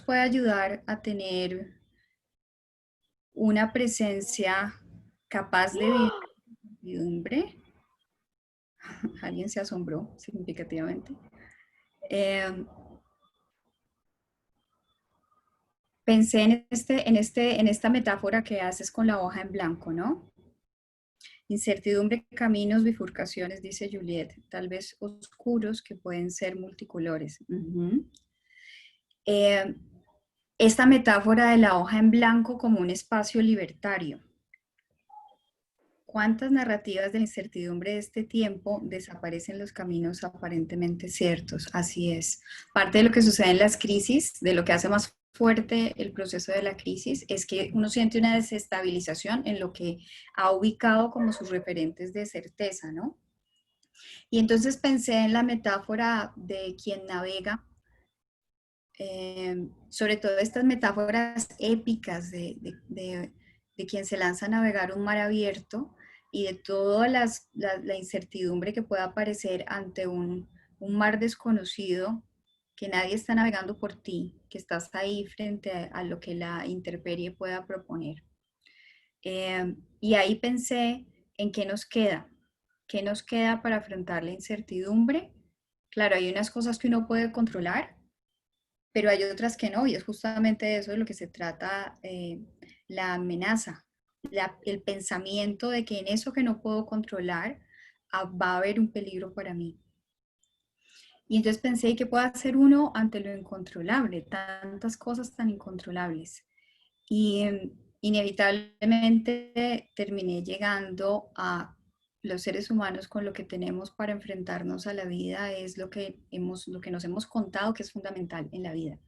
Speaker 1: ayudar a tener una presencia capaz de vivir la incertidumbre, alguien se asombró significativamente. Eh, Pensé en esta metáfora que haces con la hoja en blanco, ¿no? Incertidumbre, caminos, bifurcaciones, dice Juliet, tal vez oscuros que pueden ser multicolores. Eh, esta metáfora de la hoja en blanco como un espacio libertario. ¿Cuántas narrativas de la incertidumbre de este tiempo desaparecen los caminos aparentemente ciertos? Así es. Parte de lo que sucede en las crisis, de lo que hace más fuerte el proceso de la crisis, es que uno siente una desestabilización en lo que ha ubicado como sus referentes de certeza, ¿no? Y entonces pensé en la metáfora de quien navega, sobre todo estas metáforas épicas de quien se lanza a navegar un mar abierto y de toda la incertidumbre que pueda aparecer ante un mar desconocido, que nadie está navegando por ti, que estás ahí frente a lo que la intemperie pueda proponer. Y ahí pensé en qué nos queda para afrontar la incertidumbre. Claro, hay unas cosas que uno puede controlar, pero hay otras que no, y es justamente de eso de lo que se trata la amenaza, el pensamiento de que en eso que no puedo controlar va a haber un peligro para mí. Y entonces pensé, ¿qué puede hacer uno ante lo incontrolable? Tantas cosas tan incontrolables. Y inevitablemente terminé llegando a los seres humanos con lo que tenemos para enfrentarnos a la vida, es lo que nos hemos contado que es fundamental en la vida.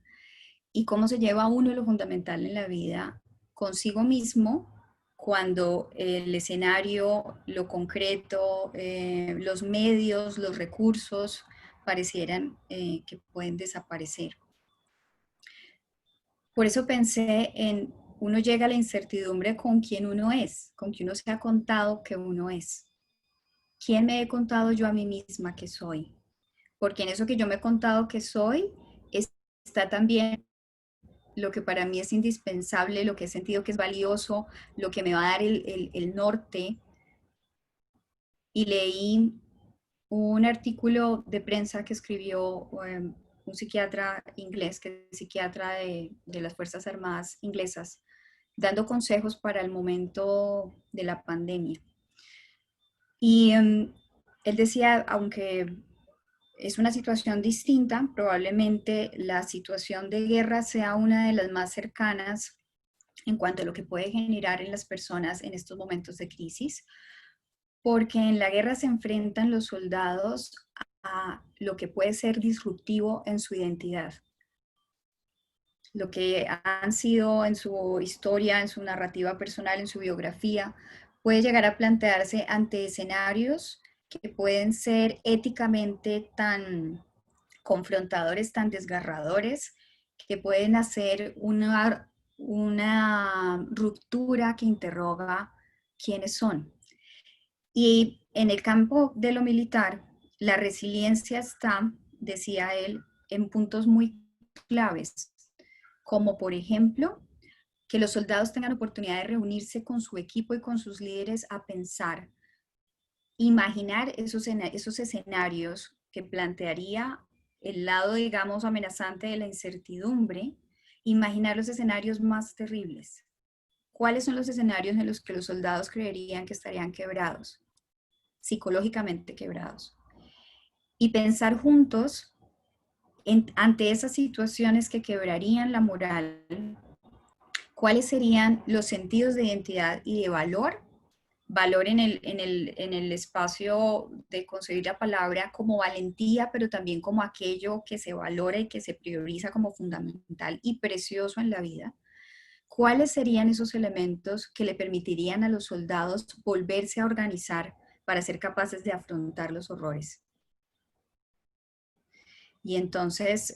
Speaker 1: Y cómo se lleva uno lo fundamental en la vida consigo mismo cuando el escenario, lo concreto, los medios, los recursos parecieran que pueden desaparecer. Por eso pensé en uno llega a la incertidumbre con quién uno es, con quién uno se ha contado que uno es. ¿Quién me he contado yo a mí misma que soy? Porque en eso que yo me he contado que soy está también lo que para mí es indispensable, lo que he sentido que es valioso, lo que me va a dar el norte. Y leí un artículo de prensa que escribió un psiquiatra inglés, que es psiquiatra de las Fuerzas Armadas inglesas, dando consejos para el momento de la pandemia. Y él decía, aunque es una situación distinta, probablemente la situación de guerra sea una de las más cercanas en cuanto a lo que puede generar en las personas en estos momentos de crisis, porque en la guerra se enfrentan los soldados a lo que puede ser disruptivo en su identidad, lo que han sido en su historia, en su narrativa personal, en su biografía, puede llegar a plantearse ante escenarios que pueden ser éticamente tan confrontadores, tan desgarradores, que pueden hacer una ruptura que interroga quiénes son. Y en el campo de lo militar, la resiliencia está, decía él, en puntos muy claves, como por ejemplo que los soldados tengan oportunidad de reunirse con su equipo y con sus líderes a pensar imaginar esos escenarios que plantearía el lado, digamos, amenazante de la incertidumbre, imaginar los escenarios más terribles. ¿Cuáles son los escenarios en los que los soldados creerían que estarían quebrados, psicológicamente quebrados? Y pensar juntos ante esas situaciones que quebrarían la moral, cuáles serían los sentidos de identidad y de valor en el espacio de concebir la palabra como valentía, pero también como aquello que se valora y que se prioriza como fundamental y precioso en la vida. ¿Cuáles serían esos elementos que le permitirían a los soldados volverse a organizar para ser capaces de afrontar los horrores? Y entonces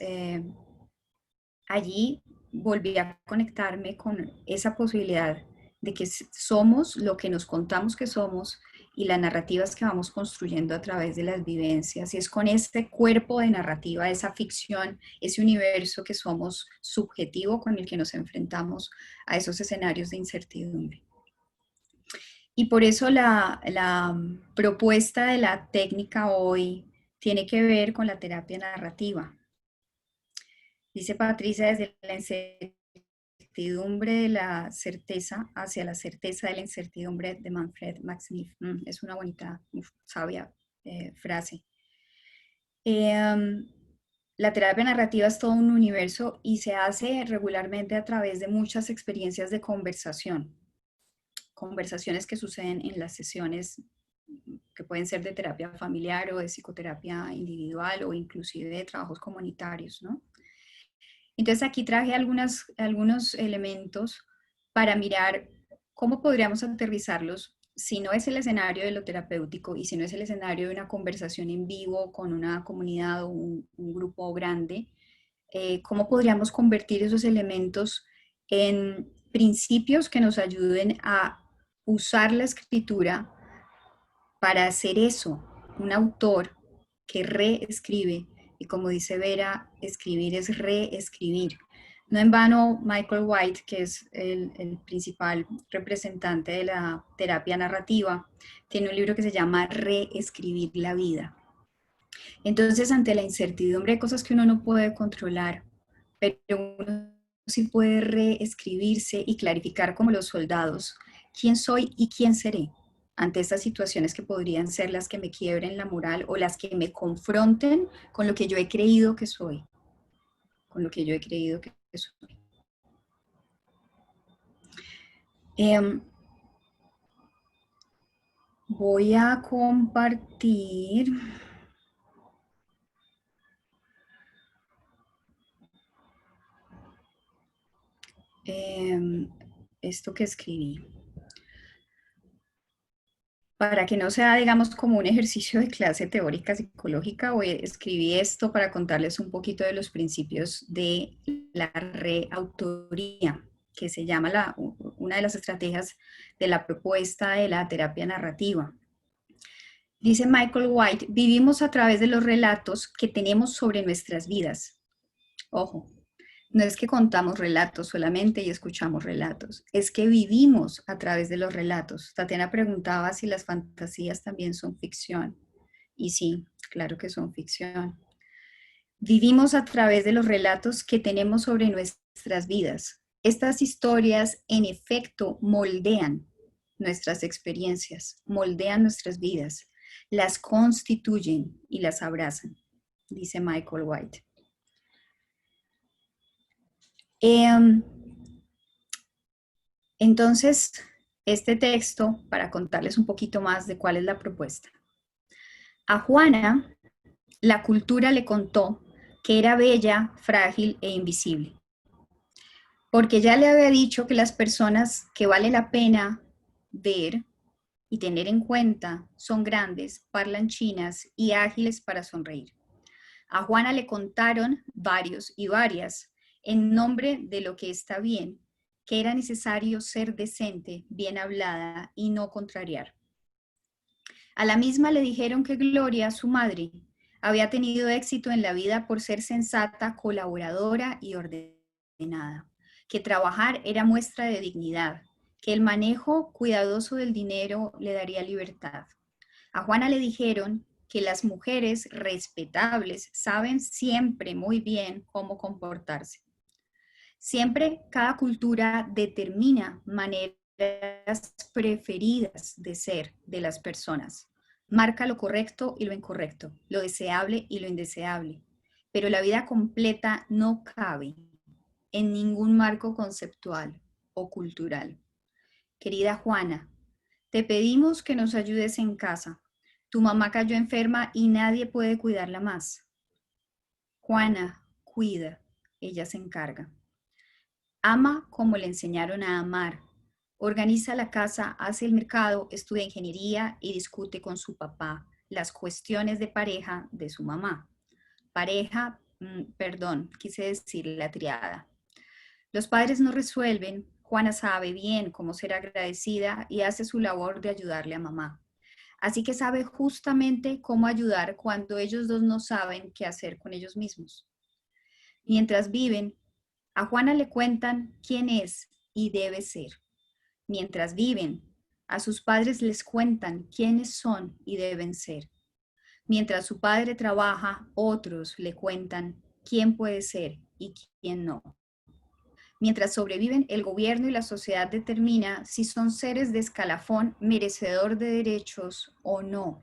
Speaker 1: allí volví a conectarme con esa posibilidad de que somos lo que nos contamos que somos y las narrativas que vamos construyendo a través de las vivencias. Y es con este cuerpo de narrativa, esa ficción, ese universo que somos subjetivo con el que nos enfrentamos a esos escenarios de incertidumbre. Y por eso la propuesta de la técnica hoy tiene que ver con la terapia narrativa. Dice Patricia, desde la incertidumbre de la certeza hacia la certeza de la incertidumbre, de Manfred Maximilian. Es una bonita, sabia frase. La terapia narrativa es todo un universo y se hace regularmente a través de muchas experiencias de conversación. Conversaciones que suceden en las sesiones que pueden ser de terapia familiar o de psicoterapia individual o inclusive de trabajos comunitarios, ¿no? Entonces aquí traje algunos elementos para mirar cómo podríamos aterrizarlos si no es el escenario de lo terapéutico y si no es el escenario de una conversación en vivo con una comunidad o un grupo grande, cómo podríamos convertir esos elementos en principios que nos ayuden a usar la escritura para hacer eso, un autor que reescribe, y como dice Vera, escribir es reescribir. No en vano, Michael White, que es el principal representante de la terapia narrativa, tiene un libro que se llama Reescribir la vida. Entonces, ante la incertidumbre hay cosas que uno no puede controlar, pero uno sí puede reescribirse y clarificar como los soldados quién soy y quién seré ante estas situaciones que podrían ser las que me quiebren la moral o las que me confronten con lo que yo he creído que soy, con lo que yo he creído que soy. Voy a compartir esto que escribí. Para que no sea, digamos, como un ejercicio de clase teórica psicológica, escribí esto para contarles un poquito de los principios de la reautoría, que se llama una de las estrategias de la propuesta de la terapia narrativa. Dice Michael White, vivimos a través de los relatos que tenemos sobre nuestras vidas. Ojo, no es que contamos relatos solamente y escuchamos relatos, es que vivimos a través de los relatos. Tatiana preguntaba si las fantasías también son ficción. Y sí, claro que son ficción. Vivimos a través de los relatos que tenemos sobre nuestras vidas. Estas historias, en efecto, moldean nuestras experiencias, moldean nuestras vidas, las constituyen y las abrazan, dice Michael White. Entonces, este texto, para contarles un poquito más de cuál es la propuesta. A Juana, la cultura le contó que era bella, frágil e invisible, porque ya le había dicho que las personas que vale la pena ver y tener en cuenta son grandes, parlanchinas y ágiles para sonreír. A Juana le contaron varios y varias en nombre de lo que está bien, que era necesario ser decente, bien hablada y no contrariar. A la misma le dijeron que Gloria, su madre, había tenido éxito en la vida por ser sensata, colaboradora y ordenada, que trabajar era muestra de dignidad, que el manejo cuidadoso del dinero le daría libertad. A Juana le dijeron que las mujeres respetables saben siempre muy bien cómo comportarse. Siempre cada cultura determina maneras preferidas de ser de las personas. Marca lo correcto y lo incorrecto, lo deseable y lo indeseable. Pero la vida completa no cabe en ningún marco conceptual o cultural. Querida Juana, te pedimos que nos ayudes en casa. Tu mamá cayó enferma y nadie puede cuidarla más. Juana, cuida, ella se encarga. Ama como le enseñaron a amar. Organiza la casa, hace el mercado, estudia ingeniería y discute con su papá las cuestiones de pareja de su mamá. Quise decir la triada. Los padres no resuelven. Juana sabe bien cómo ser agradecida y hace su labor de ayudarle a mamá. Así que sabe justamente cómo ayudar cuando ellos dos no saben qué hacer con ellos mismos. Mientras viven, a Juana le cuentan quién es y debe ser. Mientras viven, a sus padres les cuentan quiénes son y deben ser. Mientras su padre trabaja, otros le cuentan quién puede ser y quién no. Mientras sobreviven, el gobierno y la sociedad determina si son seres de escalafón merecedor de derechos o no.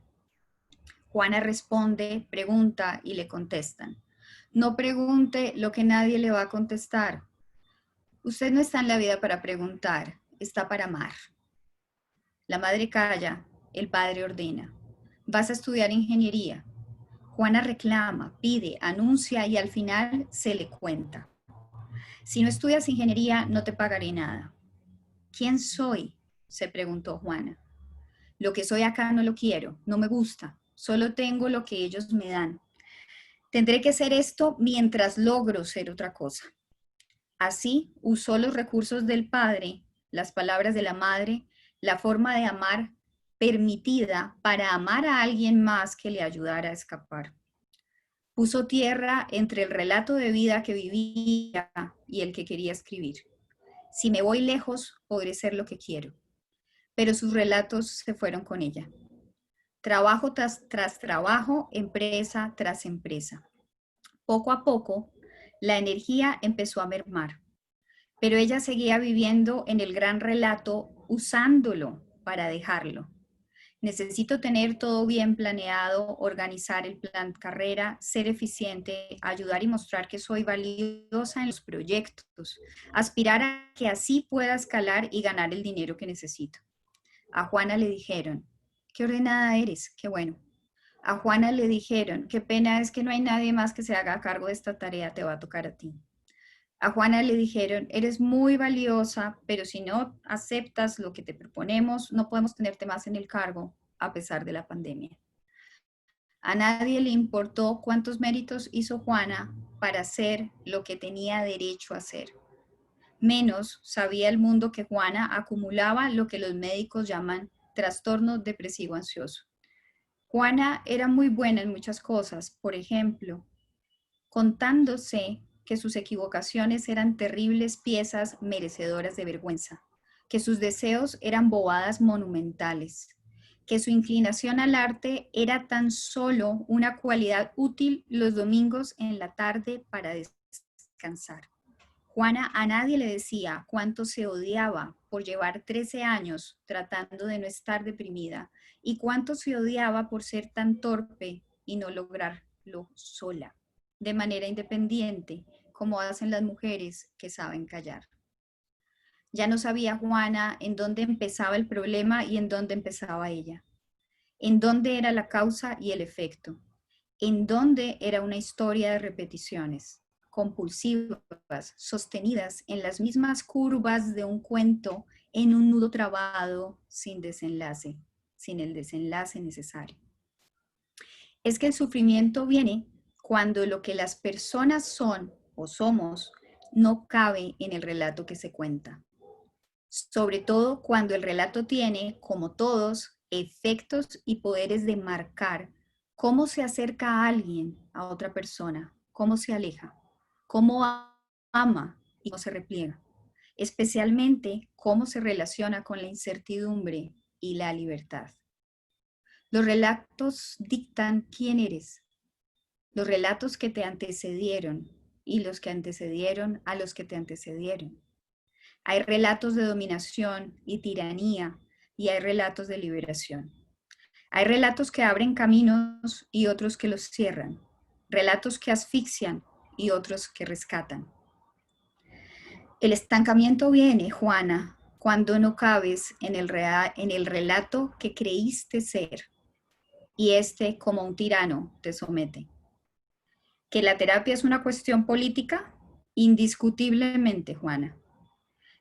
Speaker 1: Juana responde, pregunta y le contestan. No pregunte lo que nadie le va a contestar. Usted no está en la vida para preguntar, está para amar. La madre calla, el padre ordena. Vas a estudiar ingeniería. Juana reclama, pide, anuncia y al final se le cuenta. Si no estudias ingeniería, no te pagaré nada. ¿Quién soy?, se preguntó Juana. Lo que soy acá no lo quiero, no me gusta, solo tengo lo que ellos me dan. Tendré que ser esto mientras logro ser otra cosa. Así usó los recursos del padre, las palabras de la madre, la forma de amar permitida para amar a alguien más que le ayudara a escapar. Puso tierra entre el relato de vida que vivía y el que quería escribir. Si me voy lejos, podré ser lo que quiero. Pero sus relatos se fueron con ella. Trabajo tras trabajo, empresa tras empresa. Poco a poco, la energía empezó a mermar, pero ella seguía viviendo en el gran relato, usándolo para dejarlo. Necesito tener todo bien planeado, organizar el plan de carrera, ser eficiente, ayudar y mostrar que soy valiosa en los proyectos, aspirar a que así pueda escalar y ganar el dinero que necesito. A Juana le dijeron, qué ordenada eres, qué bueno. A Juana le dijeron, qué pena es que no hay nadie más que se haga cargo de esta tarea, te va a tocar a ti. A Juana le dijeron, eres muy valiosa, pero si no aceptas lo que te proponemos, no podemos tenerte más en el cargo, a pesar de la pandemia. A nadie le importó cuántos méritos hizo Juana para hacer lo que tenía derecho a hacer. Menos sabía el mundo que Juana acumulaba lo que los médicos llaman trastorno depresivo ansioso. Juana era muy buena en muchas cosas, por ejemplo, contándose que sus equivocaciones eran terribles piezas merecedoras de vergüenza, que sus deseos eran bobadas monumentales, que su inclinación al arte era tan solo una cualidad útil los domingos en la tarde para descansar. Juana a nadie le decía cuánto se odiaba por llevar 13 años tratando de no estar deprimida y cuánto se odiaba por ser tan torpe y no lograrlo sola, de manera independiente, como hacen las mujeres que saben callar. Ya no sabía Juana en dónde empezaba el problema y en dónde empezaba ella, en dónde era la causa y el efecto, en dónde era una historia de repeticiones compulsivas, sostenidas en las mismas curvas de un cuento, en un nudo trabado, sin desenlace, sin el desenlace necesario. Es que el sufrimiento viene cuando lo que las personas son o somos no cabe en el relato que se cuenta. Sobre todo cuando el relato tiene, como todos, efectos y poderes de marcar cómo se acerca a alguien, a otra persona, cómo se aleja, cómo ama y cómo se repliega, especialmente cómo se relaciona con la incertidumbre y la libertad. Los relatos dictan quién eres, los relatos que te antecedieron y los que antecedieron a los que te antecedieron. Hay relatos de dominación y tiranía y hay relatos de liberación. Hay relatos que abren caminos y otros que los cierran. Relatos que asfixian y otros que rescatan. El estancamiento viene, Juana, cuando no cabes en el relato que creíste ser y este, como un tirano, te somete. ¿Que la terapia es una cuestión política? Indiscutiblemente, Juana.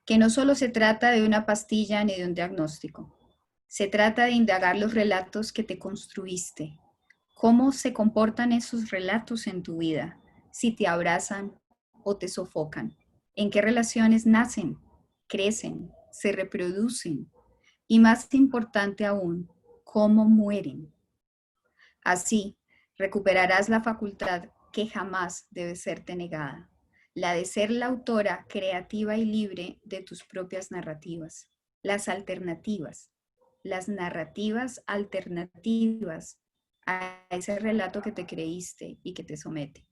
Speaker 1: Que no solo se trata de una pastilla ni de un diagnóstico. Se trata de indagar los relatos que te construiste. ¿Cómo se comportan esos relatos en tu vida? Si te abrazan o te sofocan. ¿En qué relaciones nacen, crecen, se reproducen? Y más importante aún, ¿cómo mueren? Así, recuperarás la facultad que jamás debe serte negada, la de ser la autora creativa y libre de tus propias narrativas, las alternativas, las narrativas alternativas a ese relato que te creíste y que te somete,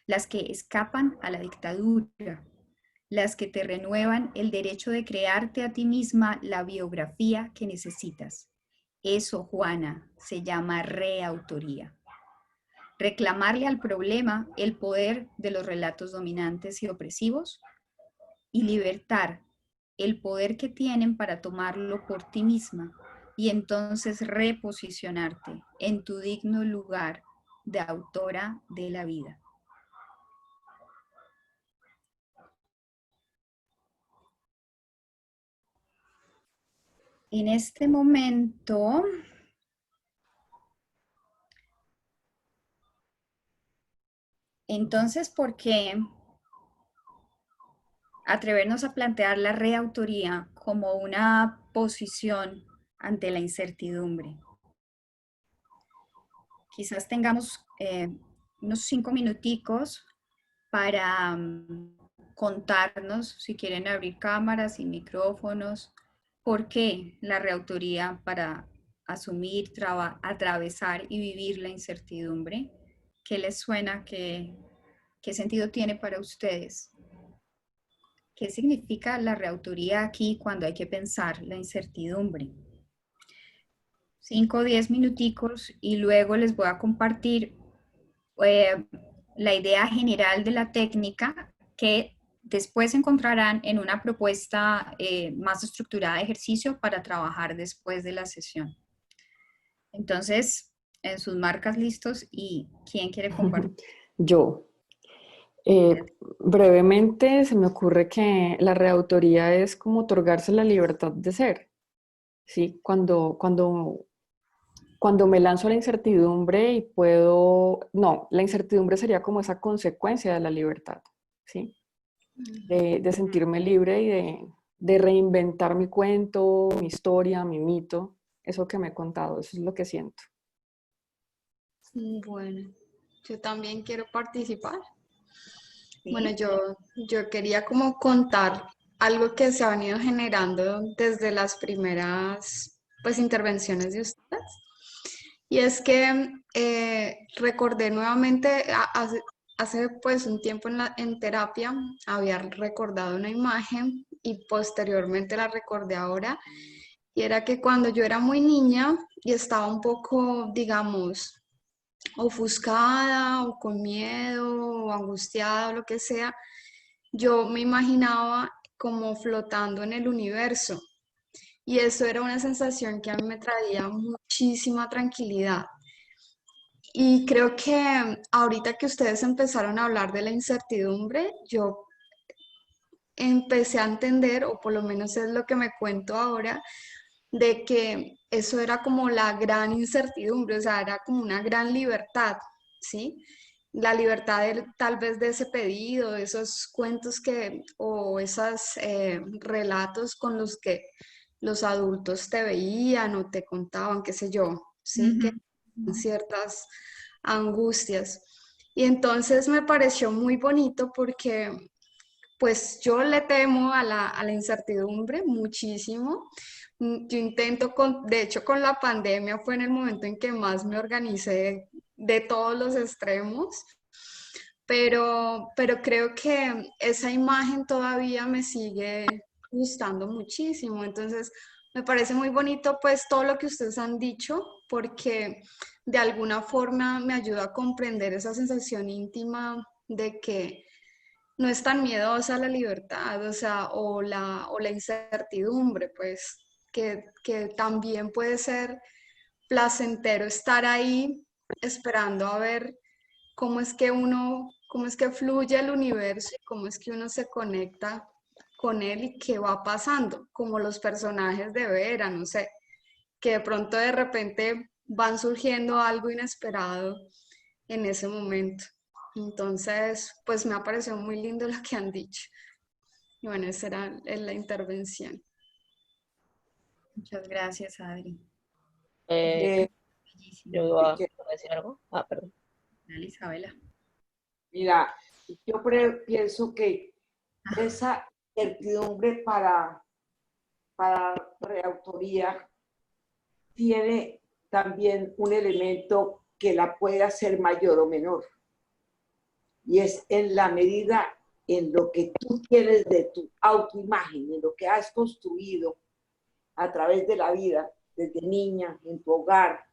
Speaker 1: las que escapan a la dictadura, las que te renuevan el derecho de crearte a ti misma la biografía que necesitas. Eso, Juana, se llama reautoría. Reclamarle al problema el poder de los relatos dominantes y opresivos y libertar el poder que tienen para tomarlo por ti misma y entonces reposicionarte en tu digno lugar de autora de la vida. En este momento, entonces, ¿por qué atrevernos a plantear la reautoría como una posición ante la incertidumbre? Quizás tengamos unos 5 minuticos para contarnos, si quieren abrir cámaras y micrófonos, por qué la reautoría para asumir, atravesar y vivir la incertidumbre. ¿Qué les suena? ¿Qué sentido tiene para ustedes? ¿Qué significa la reautoría aquí cuando hay que pensar la incertidumbre? 5 o 10 minuticos y luego les voy a compartir la idea general de la técnica que después encontrarán en una propuesta más estructurada de ejercicio para trabajar después de la sesión. Entonces, en sus marcas listos, ¿y quién quiere compartir?
Speaker 4: Yo. Brevemente se me ocurre que la reautoría es como otorgarse la libertad de ser, ¿sí? Cuando me lanzo a la incertidumbre y no, la incertidumbre sería como esa consecuencia de la libertad, ¿sí? De sentirme libre y de reinventar mi cuento, mi historia, mi mito, eso que me he contado, eso es lo que siento.
Speaker 5: Bueno, yo también quiero participar.
Speaker 1: ¿Sí?
Speaker 5: Bueno, yo quería como contar algo que se ha venido generando desde las primeras pues intervenciones de ustedes. Y es que recordé nuevamente, hace pues un tiempo en terapia, había recordado una imagen y posteriormente la recordé ahora. Y era que cuando yo era muy niña y estaba un poco, digamos, ofuscada o con miedo o angustiada o lo que sea, yo me imaginaba como flotando en el universo. Y eso era una sensación que a mí me traía muchísima tranquilidad. Y creo que ahorita que ustedes empezaron a hablar de la incertidumbre, yo empecé a entender, o por lo menos es lo que me cuento ahora, de que eso era como la gran incertidumbre, o sea, era como una gran libertad, ¿sí? La libertad tal vez de ese pedido, de esos cuentos o esos relatos con los que los adultos te veían o te contaban, qué sé yo, ¿sí? Que ciertas angustias. Y entonces me pareció muy bonito porque pues yo le temo a la incertidumbre muchísimo. Yo intento, de hecho con la pandemia fue en el momento en que más me organicé de todos los extremos, pero creo que esa imagen todavía me sigue gustando muchísimo. Entonces, me parece muy bonito pues todo lo que ustedes han dicho, porque de alguna forma me ayuda a comprender esa sensación íntima de que no es tan miedosa la libertad, o sea, o la incertidumbre, pues, que también puede ser placentero estar ahí esperando a ver cómo es que fluye el universo y cómo es que uno se conecta con él y qué va pasando, como los personajes de Vera, no sé, que de pronto de repente van surgiendo algo inesperado en ese momento. Entonces, pues me ha parecido muy lindo lo que han dicho. Y bueno, esa era la intervención.
Speaker 1: Muchas gracias, Adri.
Speaker 6: Eh,
Speaker 1: Bellísimo.
Speaker 6: yo iba a decir algo. Ah, perdón.
Speaker 1: Dale, Isabela.
Speaker 7: Mira, yo pienso que esa certidumbre para reautoría tiene también un elemento que la puede hacer mayor o menor. Y es en la medida en lo que tú tienes de tu autoimagen, en lo que has construido a través de la vida, desde niña, en tu hogar,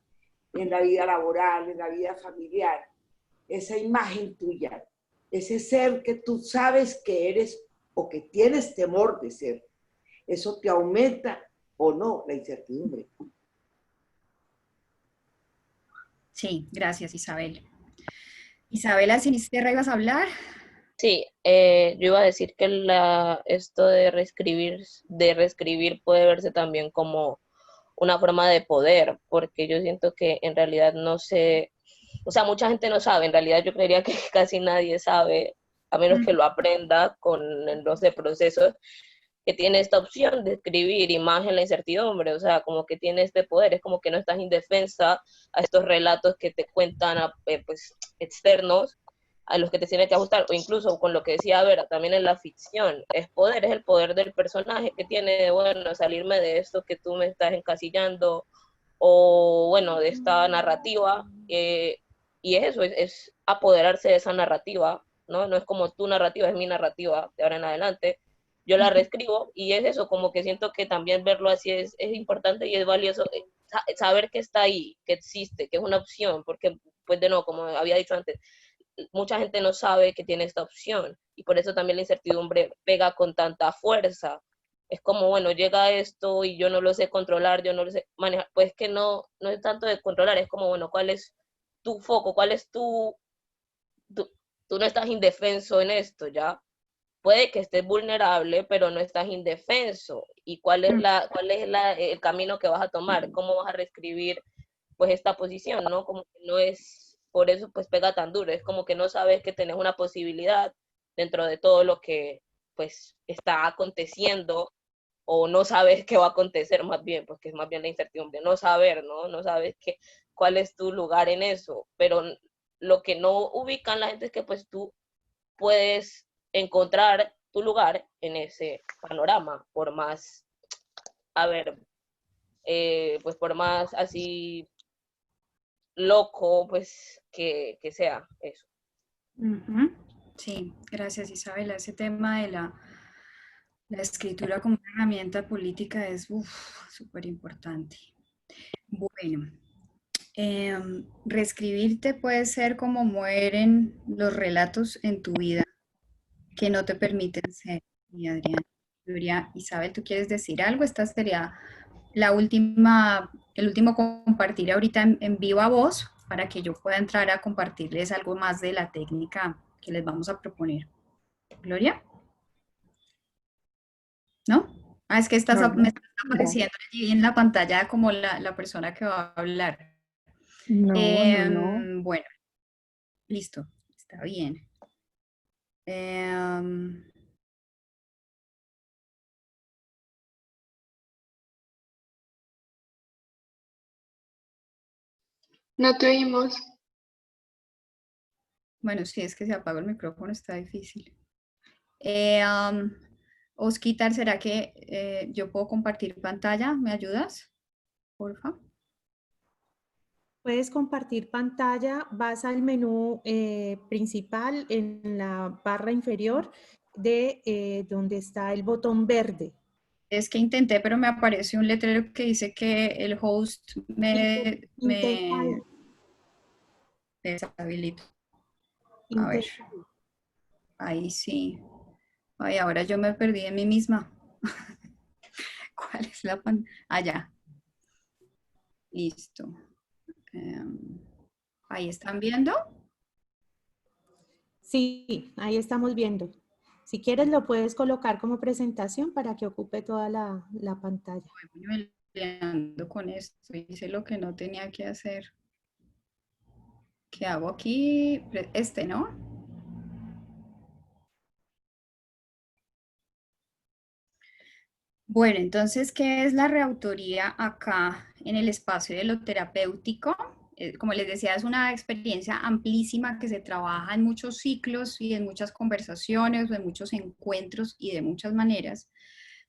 Speaker 7: en la vida laboral, en la vida familiar, esa imagen tuya, ese ser que tú sabes que eres o que tienes temor de ser, eso te aumenta o no la incertidumbre.
Speaker 1: Sí, gracias, Isabel. Isabela, si Sinisterra, ¿ibas a hablar?
Speaker 6: Sí, yo iba a decir que esto de reescribir puede verse también como una forma de poder, porque yo siento que en realidad no sé, o sea, mucha gente no sabe, en realidad yo creería que casi nadie sabe, a menos que lo aprenda con los de procesos, que tiene esta opción de escribir y más en la incertidumbre, o sea, como que tiene este poder, es como que no estás indefensa a estos relatos que te cuentan pues, externos, a los que te tienes que ajustar, o incluso con lo que decía Vera, también en la ficción, es poder, es el poder del personaje que tiene, bueno, salirme de esto que tú me estás encasillando, o bueno, de esta narrativa, y es eso, es apoderarse de esa narrativa, ¿no? No es como tu narrativa, es mi narrativa de ahora en adelante, yo la reescribo y es eso, como que siento que también verlo así es importante y es valioso saber que está ahí, que existe, que es una opción, porque pues de nuevo, como había dicho antes, mucha gente no sabe que tiene esta opción y por eso también la incertidumbre pega con tanta fuerza. Es como, bueno, llega esto y yo no lo sé controlar, yo no lo sé manejar, pues que no es tanto de controlar, es como, bueno, ¿cuál es tu foco? ¿Cuál es tú no estás indefenso en esto, ¿ya? Puede que estés vulnerable, pero no estás indefenso. ¿Y el camino que vas a tomar? ¿Cómo vas a reescribir pues esta posición, ¿no? Como que no es, por eso pues pega tan duro, es como que no sabes que tenés una posibilidad dentro de todo lo que pues está aconteciendo o no sabes qué va a acontecer más bien, pues que es más bien la incertidumbre, no saber, ¿no? No sabes cuál es tu lugar en eso, pero lo que no ubican la gente es que pues tú puedes encontrar tu lugar en ese panorama, por más, a ver, pues por más así loco, pues que sea eso.
Speaker 1: Sí, gracias, Isabela. Ese tema de la escritura como una herramienta política es súper importante. Bueno, reescribirte puede ser como mueren los relatos en tu vida que no te permiten ser. Y Adrián, Isabel, ¿tú quieres decir algo? Esta sería el último compartir ahorita en viva voz para que yo pueda entrar a compartirles algo más de la técnica que les vamos a proponer. Gloria, ¿no? Ah, es que me está apareciendo allí en la pantalla como la persona que va a hablar.
Speaker 4: No.
Speaker 1: Bueno, listo, está bien.
Speaker 5: No te oímos.
Speaker 1: Bueno, sí, es que se apagó el micrófono, está difícil. Osquitar, ¿será que yo puedo compartir pantalla? ¿Me ayudas? Porfa.
Speaker 3: Puedes compartir pantalla, vas al menú principal en la barra inferior de donde está el botón verde.
Speaker 1: Es que intenté, pero me apareció un letrero que dice que el host
Speaker 3: Intenta,
Speaker 1: me deshabilitó. A ver,
Speaker 3: intenta.
Speaker 1: ahí sí. Ay, ahora yo me perdí en mí misma. ¿Cuál es la pantalla? Allá. Listo. Ahí están viendo.
Speaker 3: Sí, ahí estamos viendo. Si quieres lo puedes colocar como presentación para que ocupe toda la pantalla.
Speaker 1: Voy peleando con esto. Hice lo que no tenía que hacer. ¿Qué hago aquí? Este, ¿no? Bueno, entonces, ¿qué es la reautoría acá en el espacio de lo terapéutico? Como les decía, es una experiencia amplísima que se trabaja en muchos ciclos y en muchas conversaciones o en muchos encuentros y de muchas maneras.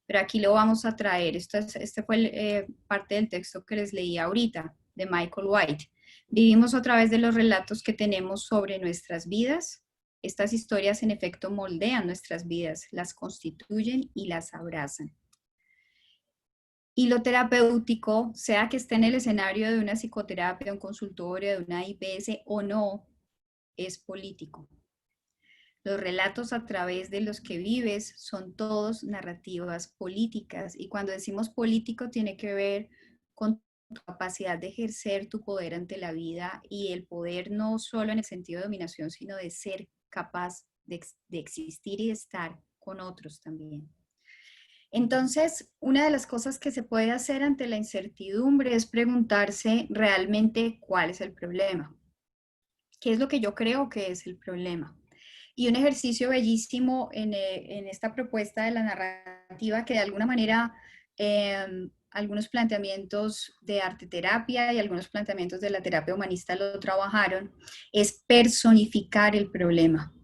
Speaker 1: Pero aquí lo vamos a traer. Este fue parte del texto que les leí ahorita, de Michael White. Vivimos a través de los relatos que tenemos sobre nuestras vidas. Estas historias en efecto moldean nuestras vidas, las constituyen y las abrazan. Y lo terapéutico, sea que esté en el escenario de una psicoterapia, un consultorio, de una IPS o no, es político. Los relatos a través de los que vives son todos narrativas políticas. Y cuando decimos político tiene que ver con tu capacidad de ejercer tu poder ante la vida y el poder no solo en el sentido de dominación, sino de ser capaz de existir y de estar con otros también. Entonces, una de las cosas que se puede hacer ante la incertidumbre es preguntarse realmente cuál es el problema. ¿Qué es lo que yo creo que es el problema? Y un ejercicio bellísimo en esta propuesta de la narrativa que de alguna manera algunos planteamientos de arte terapia y algunos planteamientos de la terapia humanista lo trabajaron, es personificar el problema.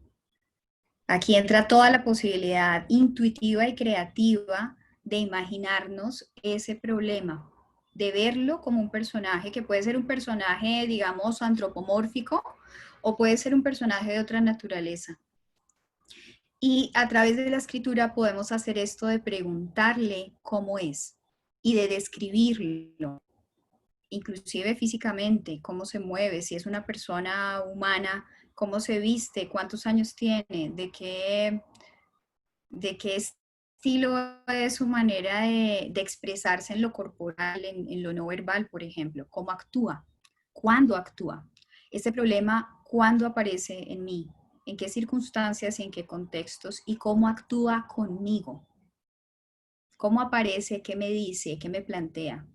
Speaker 1: Aquí entra toda la posibilidad intuitiva y creativa de imaginarnos ese problema, de verlo como un personaje que puede ser un personaje, digamos, antropomórfico o puede ser un personaje de otra naturaleza. Y a través de la escritura podemos hacer esto de preguntarle cómo es y de describirlo, inclusive físicamente, cómo se mueve, si es una persona humana, cómo se viste, cuántos años tiene, de qué estilo es su manera de expresarse en lo corporal, en lo no verbal, por ejemplo, cómo actúa, cuándo actúa. Este problema, ¿cuándo aparece en mí? ¿En qué circunstancias y en qué contextos? ¿Y cómo actúa conmigo? ¿Cómo aparece? ¿Qué me dice? ¿Qué me plantea?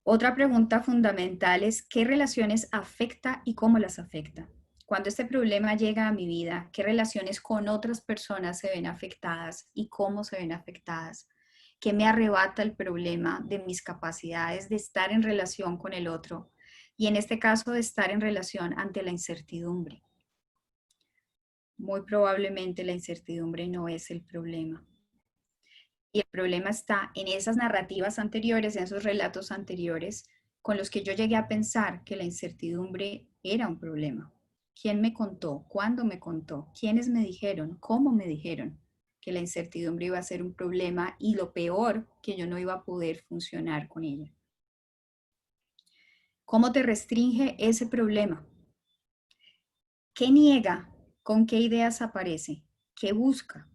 Speaker 1: Otra pregunta fundamental es ¿qué relaciones afecta y cómo las afecta? Cuando este problema llega a mi vida, ¿qué relaciones con otras personas se ven afectadas y cómo se ven afectadas? ¿Qué me arrebata el problema de mis capacidades de estar en relación con el otro? Y en este caso de estar en relación ante la incertidumbre. Muy probablemente la incertidumbre no es el problema. Y el problema está en esas narrativas anteriores, en esos relatos anteriores, con los que yo llegué a pensar que la incertidumbre era un problema. ¿Quién me contó? ¿Cuándo me contó? ¿Quiénes me dijeron? ¿Cómo me dijeron que la incertidumbre iba a ser un problema y lo peor, que yo no iba a poder funcionar con ella? ¿Cómo te restringe ese problema? ¿Qué niega? ¿Con qué ideas aparece? ¿Qué busca?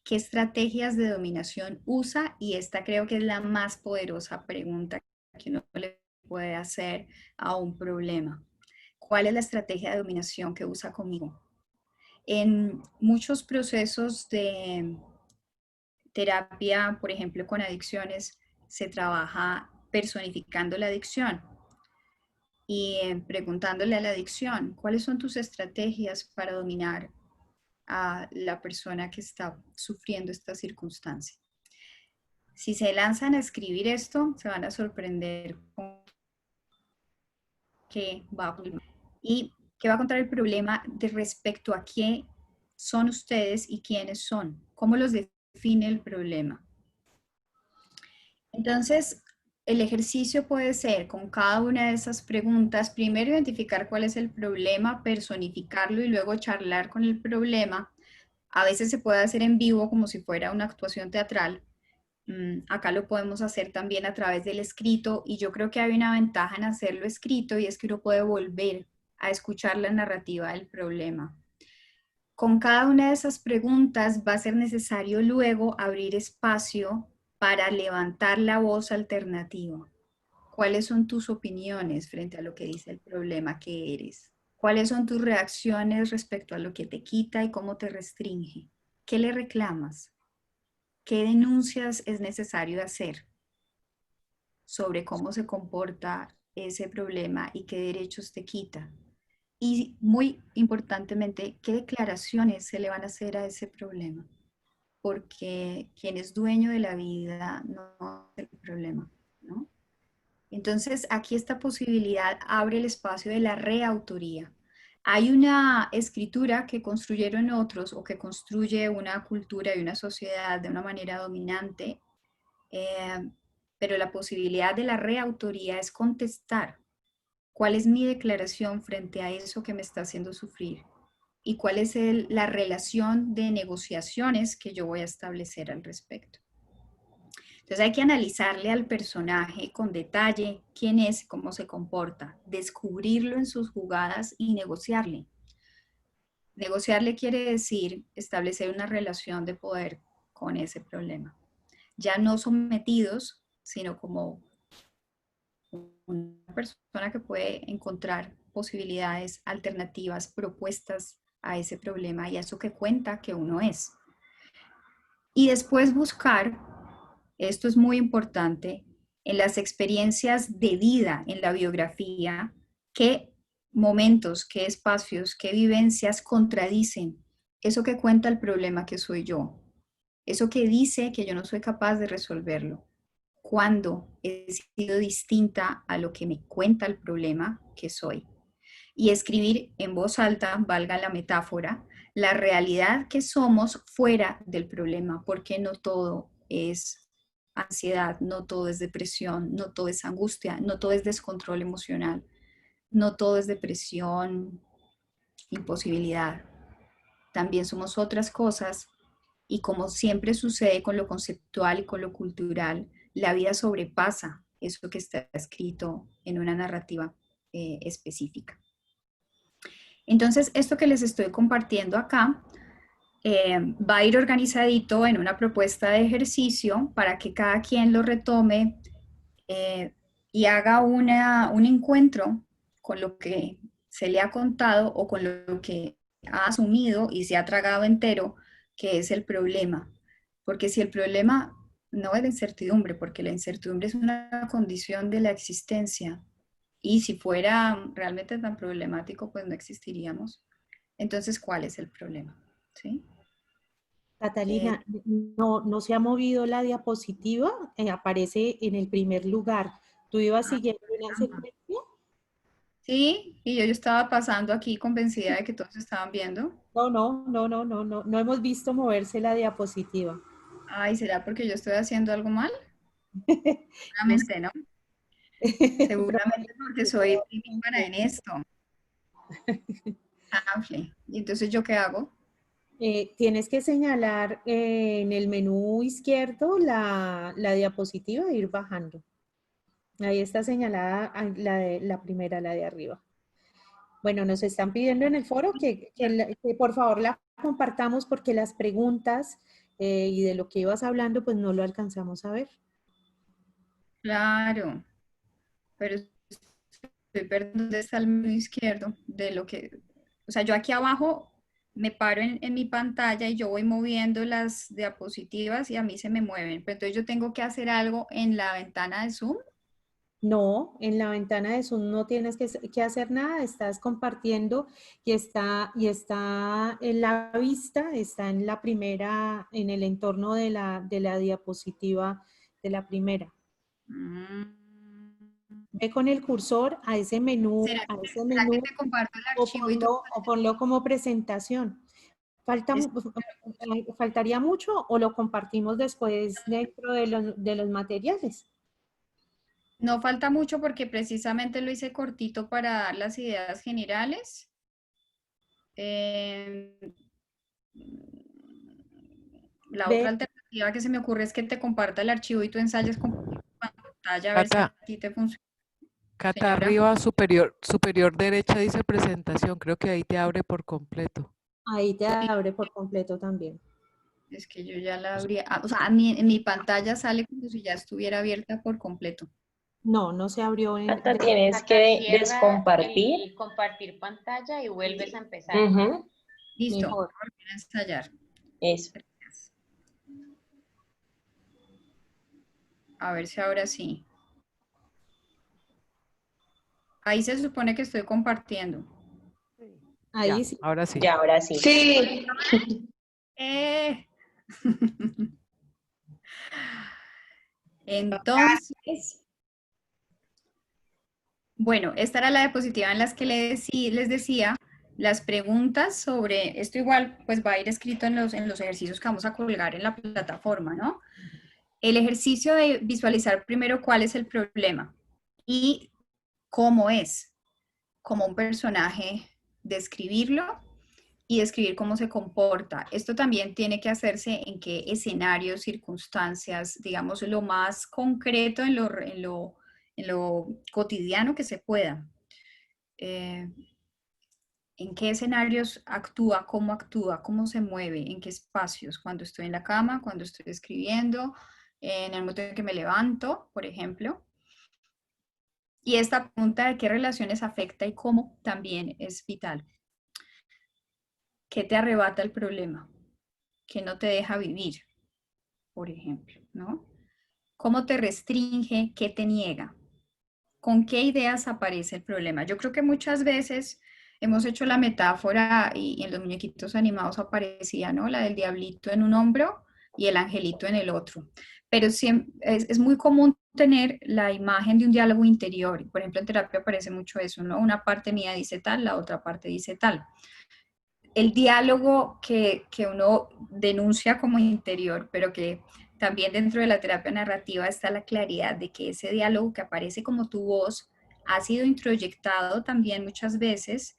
Speaker 1: ¿Qué estrategias de dominación usa? Y esta creo que es la más poderosa pregunta que uno le puede hacer a un problema. ¿Cuál es la estrategia de dominación que usa conmigo? En muchos procesos de terapia, por ejemplo, con adicciones, se trabaja personificando la adicción y preguntándole a la adicción, ¿cuáles son tus estrategias para dominar a la persona que está sufriendo esta circunstancia? Si se lanzan a escribir esto, se van a sorprender con qué va a y qué va a contar el problema de respecto a qué son ustedes y quiénes son, cómo los define el problema. Entonces, el ejercicio puede ser con cada una de esas preguntas, primero identificar cuál es el problema, personificarlo y luego charlar con el problema. A veces se puede hacer en vivo como si fuera una actuación teatral. Acá lo podemos hacer también a través del escrito y yo creo que hay una ventaja en hacerlo escrito y es que uno puede volver a escuchar la narrativa del problema. Con cada una de esas preguntas va a ser necesario luego abrir espacio para levantar la voz alternativa. ¿Cuáles son tus opiniones frente a lo que dice el problema que eres? ¿Cuáles son tus reacciones respecto a lo que te quita y cómo te restringe? ¿Qué le reclamas? ¿Qué denuncias es necesario hacer sobre cómo se comporta ese problema y qué derechos te quita? Y muy importantemente, ¿qué declaraciones se le van a hacer a ese problema? Porque quien es dueño de la vida no es el problema, ¿no? Entonces, aquí esta posibilidad abre el espacio de la reautoría. Hay una escritura que construyeron otros o que construye una cultura y una sociedad de una manera dominante, pero la posibilidad de la reautoría es contestar cuál es mi declaración frente a eso que me está haciendo sufrir y cuál es la relación de negociaciones que yo voy a establecer al respecto. Entonces hay que analizarle al personaje con detalle quién es, cómo se comporta, descubrirlo en sus jugadas y negociarle. Negociarle quiere decir establecer una relación de poder con ese problema. Ya no sometidos, sino como una persona que puede encontrar posibilidades, alternativas, propuestas a ese problema y a eso que cuenta que uno es. Y después buscar, esto es muy importante, en las experiencias de vida, en la biografía, qué momentos, qué espacios, qué vivencias contradicen eso que cuenta el problema que soy yo, eso que dice que yo no soy capaz de resolverlo. Cuando he sido distinta a lo que me cuenta el problema que soy. Y escribir en voz alta, valga la metáfora, la realidad que somos fuera del problema, porque no todo es ansiedad, no todo es depresión, no todo es angustia, no todo es descontrol emocional, no todo es depresión, imposibilidad. También somos otras cosas y como siempre sucede con lo conceptual y con lo cultural, la vida sobrepasa eso que está escrito en una narrativa específica. Entonces, esto que les estoy compartiendo acá va a ir organizadito en una propuesta de ejercicio para que cada quien lo retome y haga un encuentro con lo que se le ha contado o con lo que ha asumido y se ha tragado entero, que es el problema. Porque si el problema no es la incertidumbre, porque la incertidumbre es una condición de la existencia, y si fuera realmente tan problemático, pues no existiríamos. Entonces, ¿cuál es el problema? ¿Sí?
Speaker 3: Catalina, no se ha movido la diapositiva, aparece en el primer lugar. ¿Tú ibas siguiendo una secuencia?
Speaker 1: Sí, y yo estaba pasando aquí convencida de que todos estaban viendo.
Speaker 3: No hemos visto moverse la diapositiva.
Speaker 1: Ay, ¿será porque yo estoy haciendo algo mal?
Speaker 3: No sé.
Speaker 1: Seguramente, ¿no? Seguramente porque soy para en esto. Ah, ok. ¿Y entonces yo qué hago?
Speaker 3: Tienes que señalar en el menú izquierdo la diapositiva e ir bajando. Ahí está señalada la primera, la de arriba. Bueno, nos están pidiendo en el foro que por favor la compartamos porque las preguntas y de lo que ibas hablando, pues no lo alcanzamos a ver.
Speaker 1: Claro, pero estoy perdiendo dónde está el menú izquierdo de lo que, o sea, yo aquí abajo me paro en mi pantalla y yo voy moviendo las diapositivas y a mí se me mueven, pero entonces yo tengo que hacer algo en la ventana de Zoom.
Speaker 3: No, en la ventana de Zoom no tienes que hacer nada, estás compartiendo y está en la vista, está en la primera, en el entorno de la diapositiva de la primera. Ve con el cursor a ese menú,
Speaker 1: ¿Será que te comparto el archivo y tú?
Speaker 3: o ponlo como presentación. ¿Faltaría mucho o lo compartimos después dentro de los materiales?
Speaker 1: No falta mucho porque precisamente lo hice cortito para dar las ideas generales. La otra alternativa que se me ocurre es que te comparta el archivo y tú ensayes con pantalla a ver si a ti te funciona.
Speaker 8: Cata,
Speaker 1: Señora.
Speaker 8: arriba superior derecha dice presentación, creo que ahí te abre por completo.
Speaker 3: Ahí te abre por completo también.
Speaker 1: Es que yo ya la abría, o sea, en mi pantalla sale como si ya estuviera abierta por completo.
Speaker 3: No, no se abrió.
Speaker 6: Cata, tienes que descompartir.
Speaker 9: Compartir pantalla y vuelves a empezar.
Speaker 1: Listo,
Speaker 3: Mejor.
Speaker 1: voy a ensayar.
Speaker 6: Eso.
Speaker 1: A ver si ahora sí. Ahí se supone que estoy compartiendo.
Speaker 3: Ahí
Speaker 8: Ya,
Speaker 3: sí.
Speaker 8: ahora sí.
Speaker 6: Ya, ahora sí.
Speaker 2: Sí.
Speaker 1: Entonces, bueno, esta era la diapositiva en las que les decía las preguntas sobre, esto igual pues va a ir escrito en los ejercicios que vamos a colgar en la plataforma, ¿no? El ejercicio de visualizar primero cuál es el problema y cómo es, como un personaje, describirlo y describir cómo se comporta. Esto también tiene que hacerse en qué escenarios, circunstancias, digamos, lo más concreto en lo cotidiano que se pueda. En qué escenarios actúa, cómo se mueve, en qué espacios, cuando estoy en la cama, cuando estoy escribiendo, en el momento en que me levanto, por ejemplo. Y esta pregunta de qué relaciones afecta y cómo también es vital. ¿Qué te arrebata el problema? ¿Qué no te deja vivir? Por ejemplo, ¿no? ¿Cómo te restringe? ¿Qué te niega? ¿Con qué ideas aparece el problema? Yo creo que muchas veces hemos hecho la metáfora y en los muñequitos animados aparecía, ¿no? La del diablito en un hombro y el angelito en el otro. Pero siempre, es muy común tener la imagen de un diálogo interior. Por ejemplo, en terapia aparece mucho eso, ¿no? Una parte mía dice tal, la otra parte dice tal. El diálogo que uno denuncia como interior, pero que también dentro de la terapia narrativa está la claridad de que ese diálogo que aparece como tu voz ha sido introyectado también muchas veces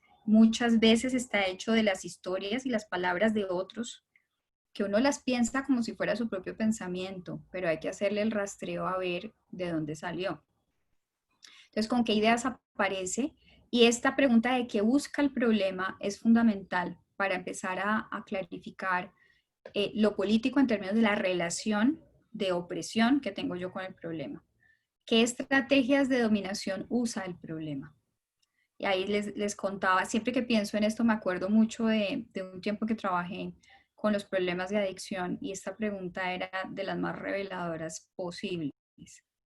Speaker 1: está hecho de las historias y las palabras de otros, que uno las piensa como si fuera su propio pensamiento, pero hay que hacerle el rastreo a ver de dónde salió. Entonces, ¿con qué ideas aparece? Y esta pregunta de qué busca el problema es fundamental para empezar a clarificar lo político en términos de la relación de opresión que tengo yo con el problema. ¿Qué estrategias de dominación usa el problema? Y ahí les contaba, siempre que pienso en esto me acuerdo mucho de un tiempo que trabajé con los problemas de adicción y esta pregunta era de las más reveladoras posibles.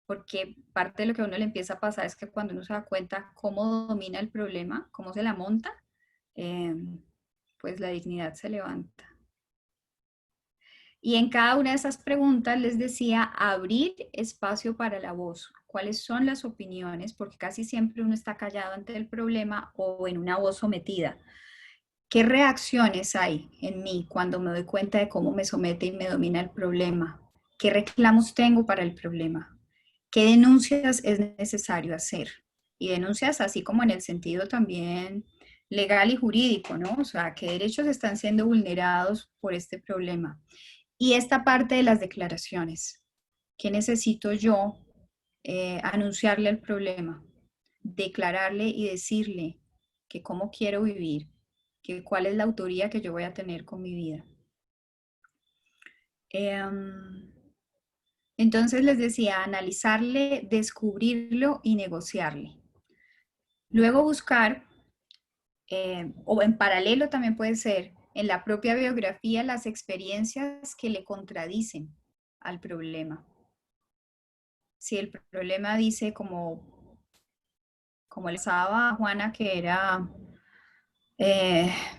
Speaker 1: Porque parte de lo que a uno le empieza a pasar es que cuando uno se da cuenta cómo domina el problema, cómo se la monta, pues la dignidad se levanta. Y en cada una de esas preguntas les decía abrir espacio para la voz. ¿Cuáles son las opiniones? Porque casi siempre uno está callado ante el problema o en una voz sometida. ¿Qué reacciones hay en mí cuando me doy cuenta de cómo me somete y me domina el problema? ¿Qué reclamos tengo para el problema? ¿Qué denuncias es necesario hacer? Y denuncias así como en el sentido también legal y jurídico, ¿no? O sea, ¿qué derechos están siendo vulnerados por este problema? Y esta parte de las declaraciones. ¿Qué necesito yo anunciarle al problema? Declararle y decirle que cómo quiero vivir, que cuál es la autoría que yo voy a tener con mi vida. Entonces les decía, analizarle, descubrirlo y negociarle. Luego buscar, o en paralelo también puede ser, en la propia biografía, las experiencias que le contradicen al problema. Si el problema dice como le pasaba a Juana, que era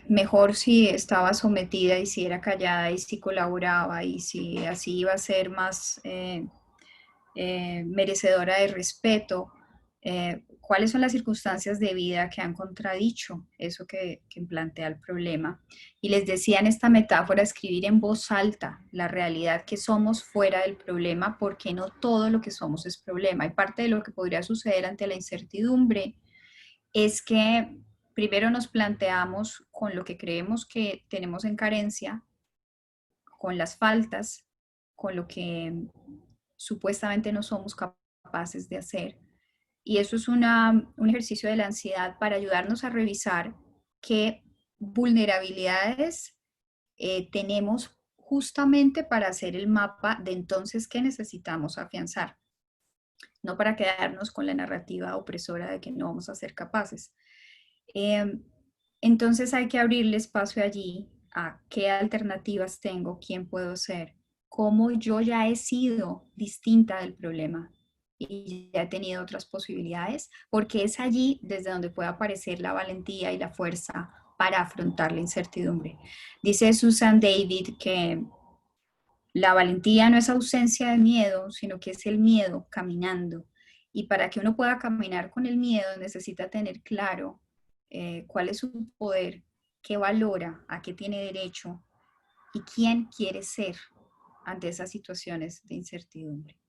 Speaker 1: mejor si estaba sometida y si era callada y si colaboraba y si así iba a ser más merecedora de respeto, cuáles son las circunstancias de vida que han contradicho eso que plantea el problema. Y les decía en esta metáfora, escribir en voz alta la realidad que somos fuera del problema, porque no todo lo que somos es problema. Y parte de lo que podría suceder ante la incertidumbre es que primero nos planteamos con lo que creemos que tenemos en carencia, con las faltas, con lo que supuestamente no somos capaces de hacer. Y eso es un ejercicio de la ansiedad para ayudarnos a revisar qué vulnerabilidades tenemos justamente para hacer el mapa de entonces qué necesitamos afianzar, no para quedarnos con la narrativa opresora de que no vamos a ser capaces. Entonces hay que abrirle espacio allí a qué alternativas tengo, quién puedo ser, cómo yo ya he sido distinta del problema y ya he tenido otras posibilidades, porque es allí desde donde puede aparecer la valentía y la fuerza para afrontar la incertidumbre. Dice Susan David que la valentía no es ausencia de miedo, sino que es el miedo caminando. Y para que uno pueda caminar con el miedo necesita tener claro cuál es su poder, qué valora, a qué tiene derecho y quién quiere ser ante esas situaciones de incertidumbre.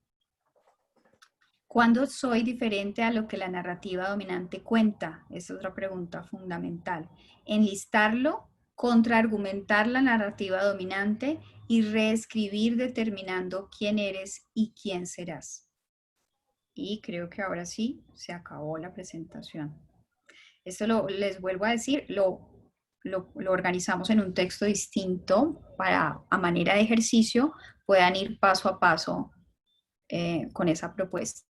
Speaker 1: ¿Cuándo soy diferente a lo que la narrativa dominante cuenta? Es otra pregunta fundamental. Enlistarlo, contraargumentar la narrativa dominante y reescribir determinando quién eres y quién serás. Y creo que ahora sí se acabó la presentación. Esto les vuelvo a decir, lo organizamos en un texto distinto para, a manera de ejercicio, puedan ir paso a paso con esa propuesta.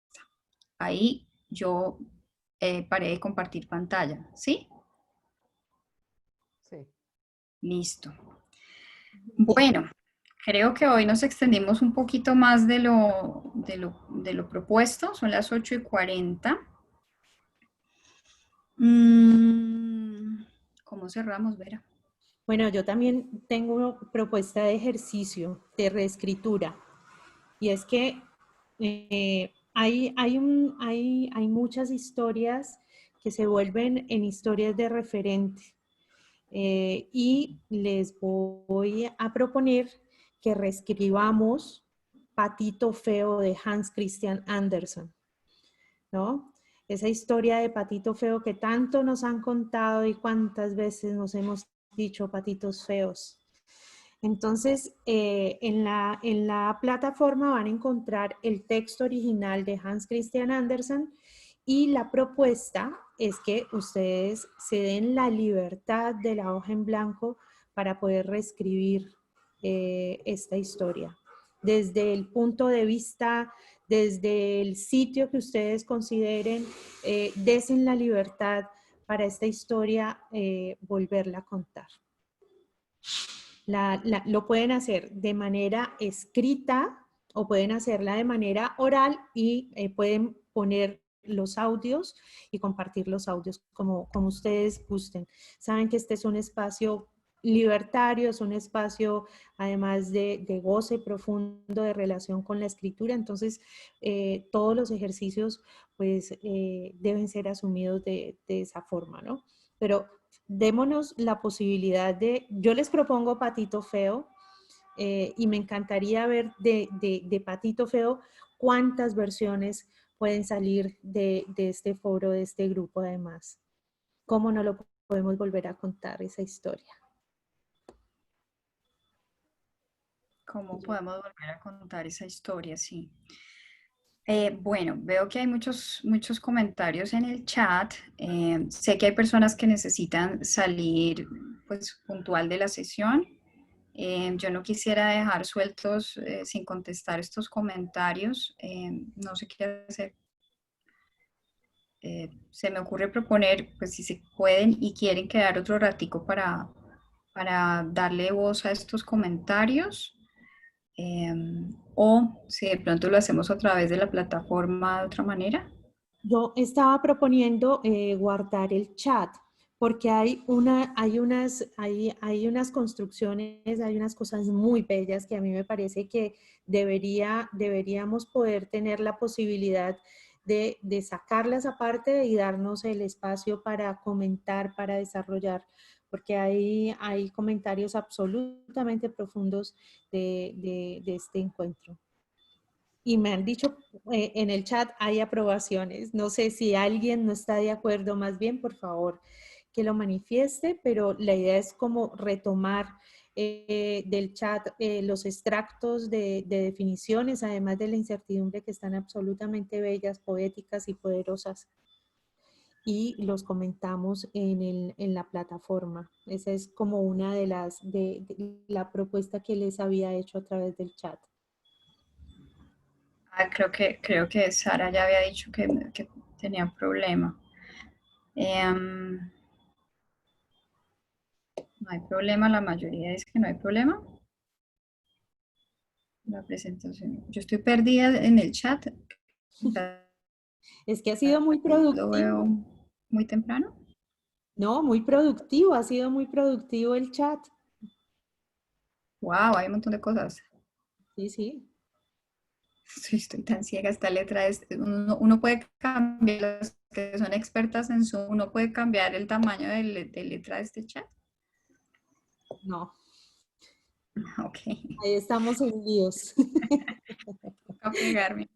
Speaker 1: Ahí yo paré de compartir pantalla, ¿sí?
Speaker 4: Sí.
Speaker 1: Listo. Bueno, creo que hoy nos extendimos un poquito más de lo propuesto, son las 8:40. ¿Cómo cerramos, Vera?
Speaker 3: Bueno, yo también tengo una propuesta de ejercicio de reescritura, y es que hay muchas historias que se vuelven en historias de referente, y les voy a proponer que reescribamos Patito Feo de Hans Christian Andersen, ¿no? Esa historia de Patito Feo que tanto nos han contado y cuántas veces nos hemos dicho patitos feos. Entonces, en la plataforma van a encontrar el texto original de Hans Christian Andersen, y la propuesta es que ustedes se den la libertad de la hoja en blanco para poder reescribir esta historia. Desde el punto de vista, desde el sitio que ustedes consideren, desen la libertad para esta historia volverla a contar. Lo pueden hacer de manera escrita o pueden hacerla de manera oral, y pueden poner los audios y compartir los audios como ustedes gusten. Saben que este es un espacio libertario, es un espacio además de goce profundo de relación con la escritura, entonces todos los ejercicios pues deben ser asumidos de esa forma, ¿no? Pero démonos la posibilidad de, yo les propongo Patito Feo, y me encantaría ver de Patito Feo cuántas versiones pueden salir de este foro, de este grupo además. ¿Cómo no lo podemos volver a contar esa historia?
Speaker 1: ¿Cómo podemos volver a contar esa historia? Sí. Bueno, veo que hay muchos comentarios en el chat. Sé que hay personas que necesitan salir pues, puntual de la sesión. Yo no quisiera dejar sueltos sin contestar estos comentarios. No sé qué hacer. Se me ocurre proponer, pues si se pueden y quieren quedar otro ratico para darle voz a estos comentarios. O si de pronto lo hacemos a través de la plataforma de otra manera.
Speaker 3: Yo estaba proponiendo guardar el chat, porque hay unas construcciones, hay unas cosas muy bellas que a mí me parece que deberíamos poder tener la posibilidad de sacarlas aparte y darnos el espacio para comentar, para desarrollar, porque hay comentarios absolutamente profundos de este encuentro. Y me han dicho en el chat hay aprobaciones. No sé si alguien no está de acuerdo, más bien, por favor, que lo manifieste, pero la idea es como retomar del chat los extractos de definiciones, además de la incertidumbre, que están absolutamente bellas, poéticas y poderosas. Y los comentamos en la plataforma. Esa es como una de la propuesta que les había hecho a través del chat.
Speaker 1: Creo que Sara ya había dicho que tenía un problema. No hay problema, la mayoría dice que no hay problema. La presentación. Yo estoy perdida en el chat.
Speaker 3: Es que ha sido muy
Speaker 1: Lo
Speaker 3: productivo.
Speaker 1: veo muy temprano.
Speaker 3: No, muy productivo, ha sido muy productivo el chat.
Speaker 1: Wow, hay un montón de cosas.
Speaker 3: Sí, sí.
Speaker 1: Estoy tan ciega, esta letra uno puede cambiar, los que son expertas en Zoom, uno puede cambiar el tamaño de letra de este chat.
Speaker 3: No.
Speaker 1: Ok.
Speaker 3: Ahí estamos en líos.
Speaker 1: A pegarme.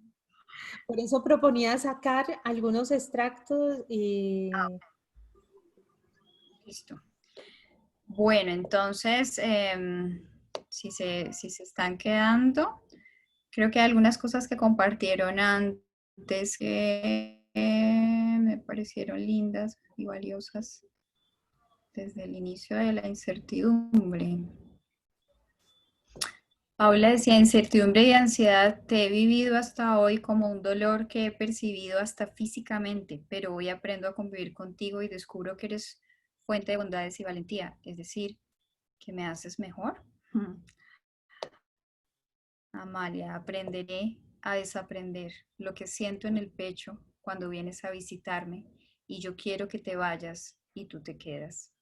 Speaker 3: Por eso proponía sacar algunos extractos y...
Speaker 1: Listo. Bueno, entonces, si se están quedando, creo que hay algunas cosas que compartieron antes que me parecieron lindas y valiosas desde el inicio de la incertidumbre. Paula decía, incertidumbre y ansiedad te he vivido hasta hoy como un dolor que he percibido hasta físicamente, pero hoy aprendo a convivir contigo y descubro que eres fuente de bondades y valentía, es decir, que me haces mejor. Amalia, aprenderé a desaprender lo que siento en el pecho cuando vienes a visitarme y yo quiero que te vayas y tú te quedas.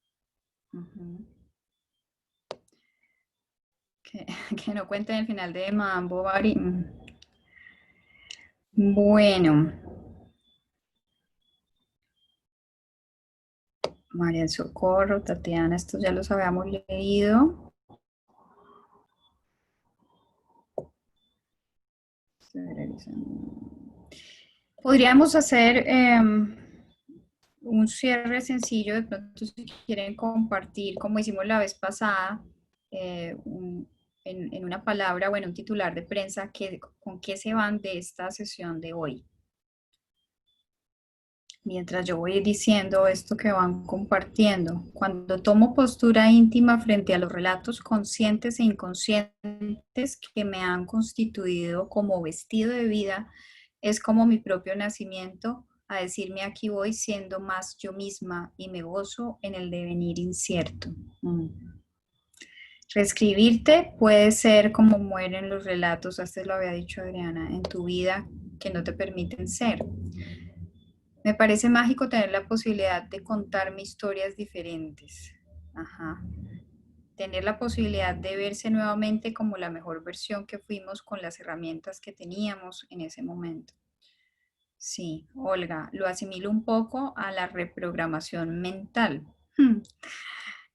Speaker 1: Que no cuenten el final de Mambo Bari. Bueno. María del Socorro, Tatiana, estos ya los habíamos leído. Podríamos hacer un cierre sencillo, de pronto si quieren compartir, como hicimos la vez pasada, en una palabra o en un titular de prensa, con qué se van de esta sesión de hoy. Mientras yo voy diciendo esto que van compartiendo, cuando tomo postura íntima frente a los relatos conscientes e inconscientes que me han constituido como vestido de vida, es como mi propio nacimiento a decirme aquí voy siendo más yo misma y me gozo en el devenir incierto. Reescribirte puede ser como mueren los relatos, antes lo había dicho Adriana, en tu vida que no te permiten ser. Me parece mágico tener la posibilidad de contarme historias diferentes. Ajá. Tener la posibilidad de verse nuevamente como la mejor versión que fuimos con las herramientas que teníamos en ese momento. Sí, Olga, lo asimilo un poco a la reprogramación mental.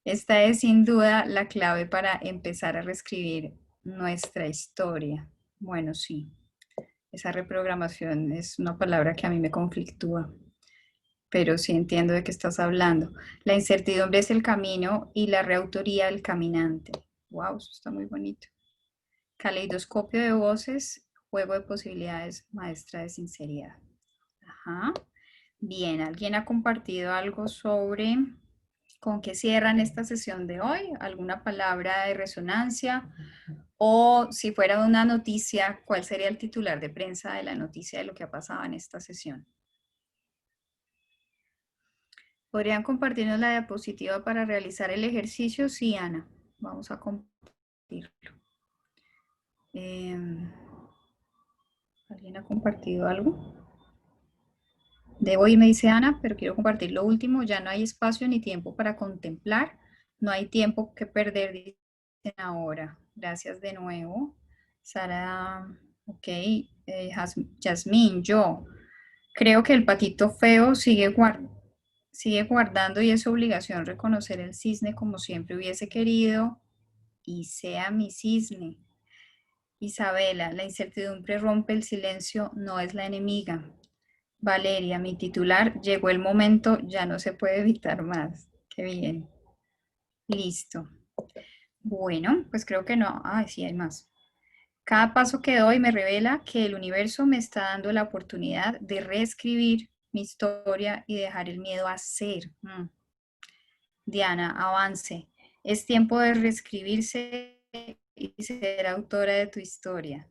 Speaker 1: Esta es sin duda la clave para empezar a reescribir nuestra historia. Bueno, sí, esa reprogramación es una palabra que a mí me conflictúa, pero sí entiendo de qué estás hablando. La incertidumbre es el camino y la reautoría el caminante. Wow, eso está muy bonito. Caleidoscopio de voces, juego de posibilidades, maestra de sinceridad. Ajá. Bien, ¿alguien ha compartido algo sobre con qué cierran esta sesión de hoy? ¿Alguna palabra de resonancia? O si fuera una noticia, ¿cuál sería el titular de prensa de la noticia de lo que ha pasado en esta sesión? ¿Podrían compartirnos la diapositiva para realizar el ejercicio? Sí, Ana. Vamos a compartirlo. ¿Alguien ha compartido algo? De hoy me dice Ana, pero quiero compartir lo último. Ya no hay espacio ni tiempo para contemplar. No hay tiempo que perder, dicen ahora. Gracias de nuevo. Sara, ok. Yasmín, yo. Creo que el patito feo sigue guardando y es su obligación reconocer el cisne como siempre hubiese querido y sea mi cisne. Isabela, la incertidumbre rompe el silencio, no es la enemiga. Valeria, mi titular, llegó el momento, ya no se puede evitar más. Qué bien. Listo. Bueno, pues creo que no. Ay, sí, hay más. Cada paso que doy me revela que el universo me está dando la oportunidad de reescribir mi historia y dejar el miedo a ser. Diana, avance. Es tiempo de reescribirse y ser autora de tu historia.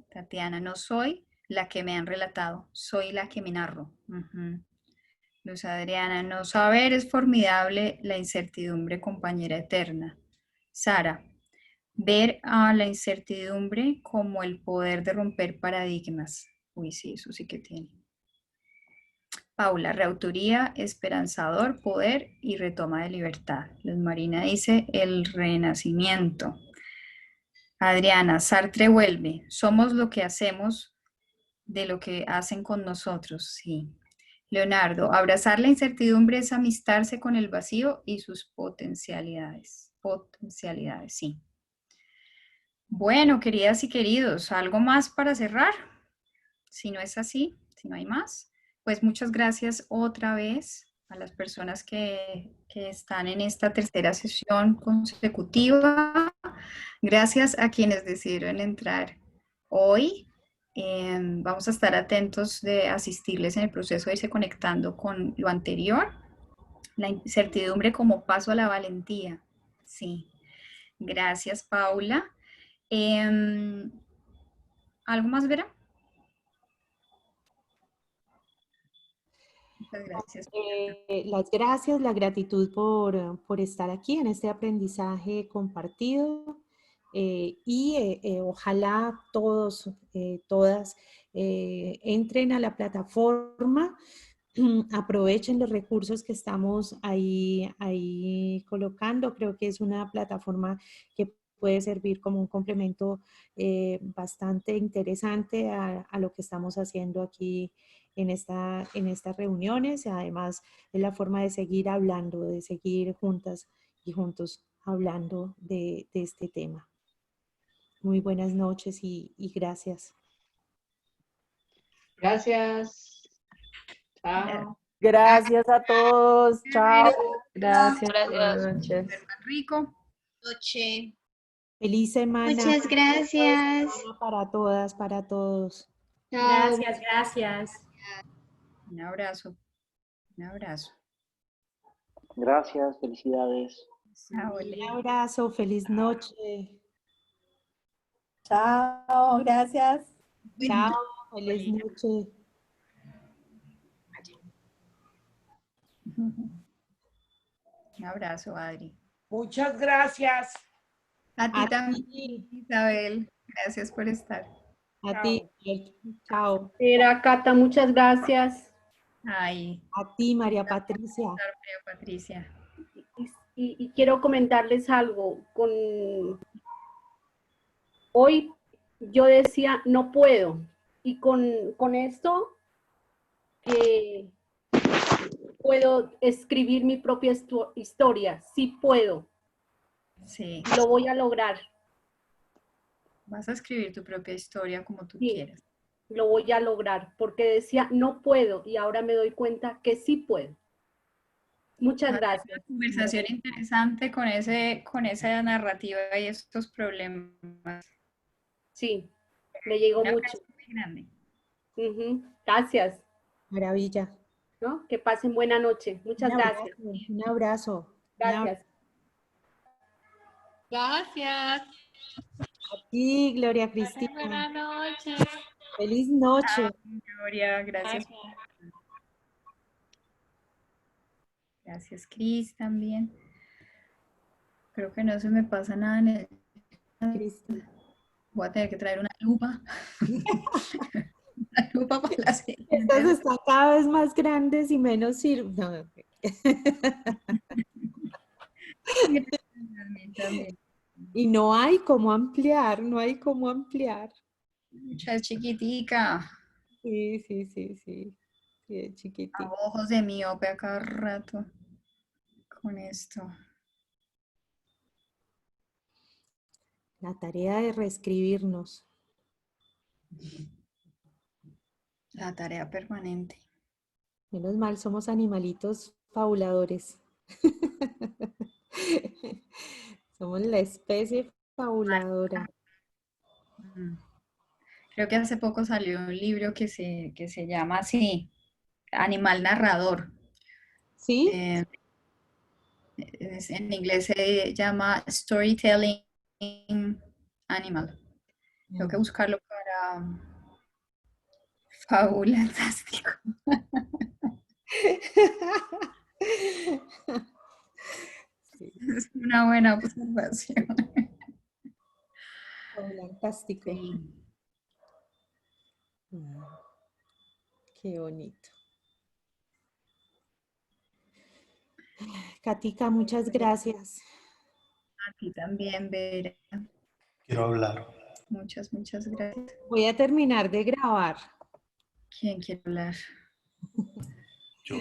Speaker 1: Tatiana, no soy la que me han relatado, soy la que me narro. Luz Adriana, no saber es formidable, la incertidumbre compañera eterna. Sara, ver a la incertidumbre como el poder de romper paradigmas. Uy, sí, eso sí que tiene. Paula, reautoría, esperanzador, poder y retoma de libertad. Luz Marina dice el renacimiento. Adriana, Sartre vuelve. Somos lo que hacemos de lo que hacen con nosotros. Sí. Leonardo, abrazar la incertidumbre es amistarse con el vacío y sus potencialidades. Potencialidades, sí. Bueno, queridas y queridos, ¿algo más para cerrar? Si no es así, si no hay más, pues muchas gracias otra vez a las personas que están en esta tercera sesión consecutiva. Gracias a quienes decidieron entrar hoy. Vamos a estar atentos de asistirles en el proceso de irse conectando con lo anterior. La incertidumbre como paso a la valentía. Sí. Gracias, Paula. ¿Algo más, Vera? Muchas gracias.
Speaker 3: Las gracias, la gratitud por estar aquí en este aprendizaje compartido ojalá todos, todas entren a la plataforma, aprovechen los recursos que estamos ahí colocando. Creo que es una plataforma que puede servir como un complemento bastante interesante a lo que estamos haciendo aquí en estas reuniones. Además, es la forma de seguir hablando, de seguir juntas y juntos hablando de este tema. Muy buenas noches y gracias.
Speaker 2: Gracias. Chao.
Speaker 4: Gracias a todos. Chao. Gracias.
Speaker 6: Gracias.
Speaker 4: Buenas noches.
Speaker 1: Rico.
Speaker 10: Noche.
Speaker 3: Feliz semana.
Speaker 10: Muchas gracias.
Speaker 3: Para todas, para todos.
Speaker 10: Chao.
Speaker 11: Gracias, gracias.
Speaker 1: Un abrazo. Un abrazo.
Speaker 12: Gracias, felicidades.
Speaker 3: Un abrazo, feliz noche.
Speaker 13: Chao, gracias.
Speaker 3: Chao, feliz noche.
Speaker 1: Un abrazo, Adri.
Speaker 7: Muchas gracias.
Speaker 1: A ti también, Isabel. Gracias por estar.
Speaker 3: A ti. Chao.
Speaker 11: Era Cata, muchas gracias.
Speaker 1: Ay.
Speaker 3: A ti, María Patricia.
Speaker 1: María Patricia.
Speaker 11: Y quiero comentarles algo. Hoy yo decía, no puedo. Y con esto puedo escribir mi propia historia. Sí puedo.
Speaker 1: Sí.
Speaker 11: Lo voy a lograr.
Speaker 1: Vas a escribir tu propia historia como tú quieras.
Speaker 11: Lo voy a lograr. Porque decía, no puedo. Y ahora me doy cuenta que sí puedo. Muchas gracias.
Speaker 1: Una conversación interesante con esa narrativa y estos problemas.
Speaker 11: Sí, le llegó mucho.
Speaker 1: Muy grande.
Speaker 11: Gracias.
Speaker 3: Maravilla.
Speaker 11: ¿No? Que pasen buena noche. Muchas gracias.
Speaker 3: Un abrazo.
Speaker 11: Gracias.
Speaker 9: Gracias.
Speaker 3: A ti, Gloria Cristina.
Speaker 9: Buenas noches.
Speaker 3: Feliz noche.
Speaker 1: Gloria, gracias. Gracias, Cris, también. Creo que no se me pasa nada en el... Voy a tener que traer una lupa. Una lupa para la siguiente.
Speaker 3: Estas están cada vez más grandes y menos sirven. No. Y no hay cómo ampliar, no hay cómo ampliar.
Speaker 1: Mucha chiquitica.
Speaker 3: Sí, sí, sí, sí. Qué chiquitín.
Speaker 1: Hago ojos de miope a cada rato con esto.
Speaker 3: La tarea de reescribirnos.
Speaker 1: La tarea permanente.
Speaker 3: Menos mal, somos animalitos fabuladores. Somos la especie fabuladora.
Speaker 1: Mm. Creo que hace poco salió un libro que se llama así, Animal Narrador.
Speaker 3: ¿Sí?
Speaker 1: En inglés se llama Storytelling Animal. Tengo que buscarlo para Fabulantástico.
Speaker 3: Sí,
Speaker 1: Es una buena observación.
Speaker 3: fabulantástico.
Speaker 1: Sí.
Speaker 3: Qué bonito. Katica, muchas gracias.
Speaker 1: A ti también, Vera.
Speaker 12: Quiero hablar.
Speaker 1: Muchas, muchas gracias.
Speaker 3: Voy a terminar de grabar.
Speaker 1: ¿Quién quiere hablar?
Speaker 12: Yo.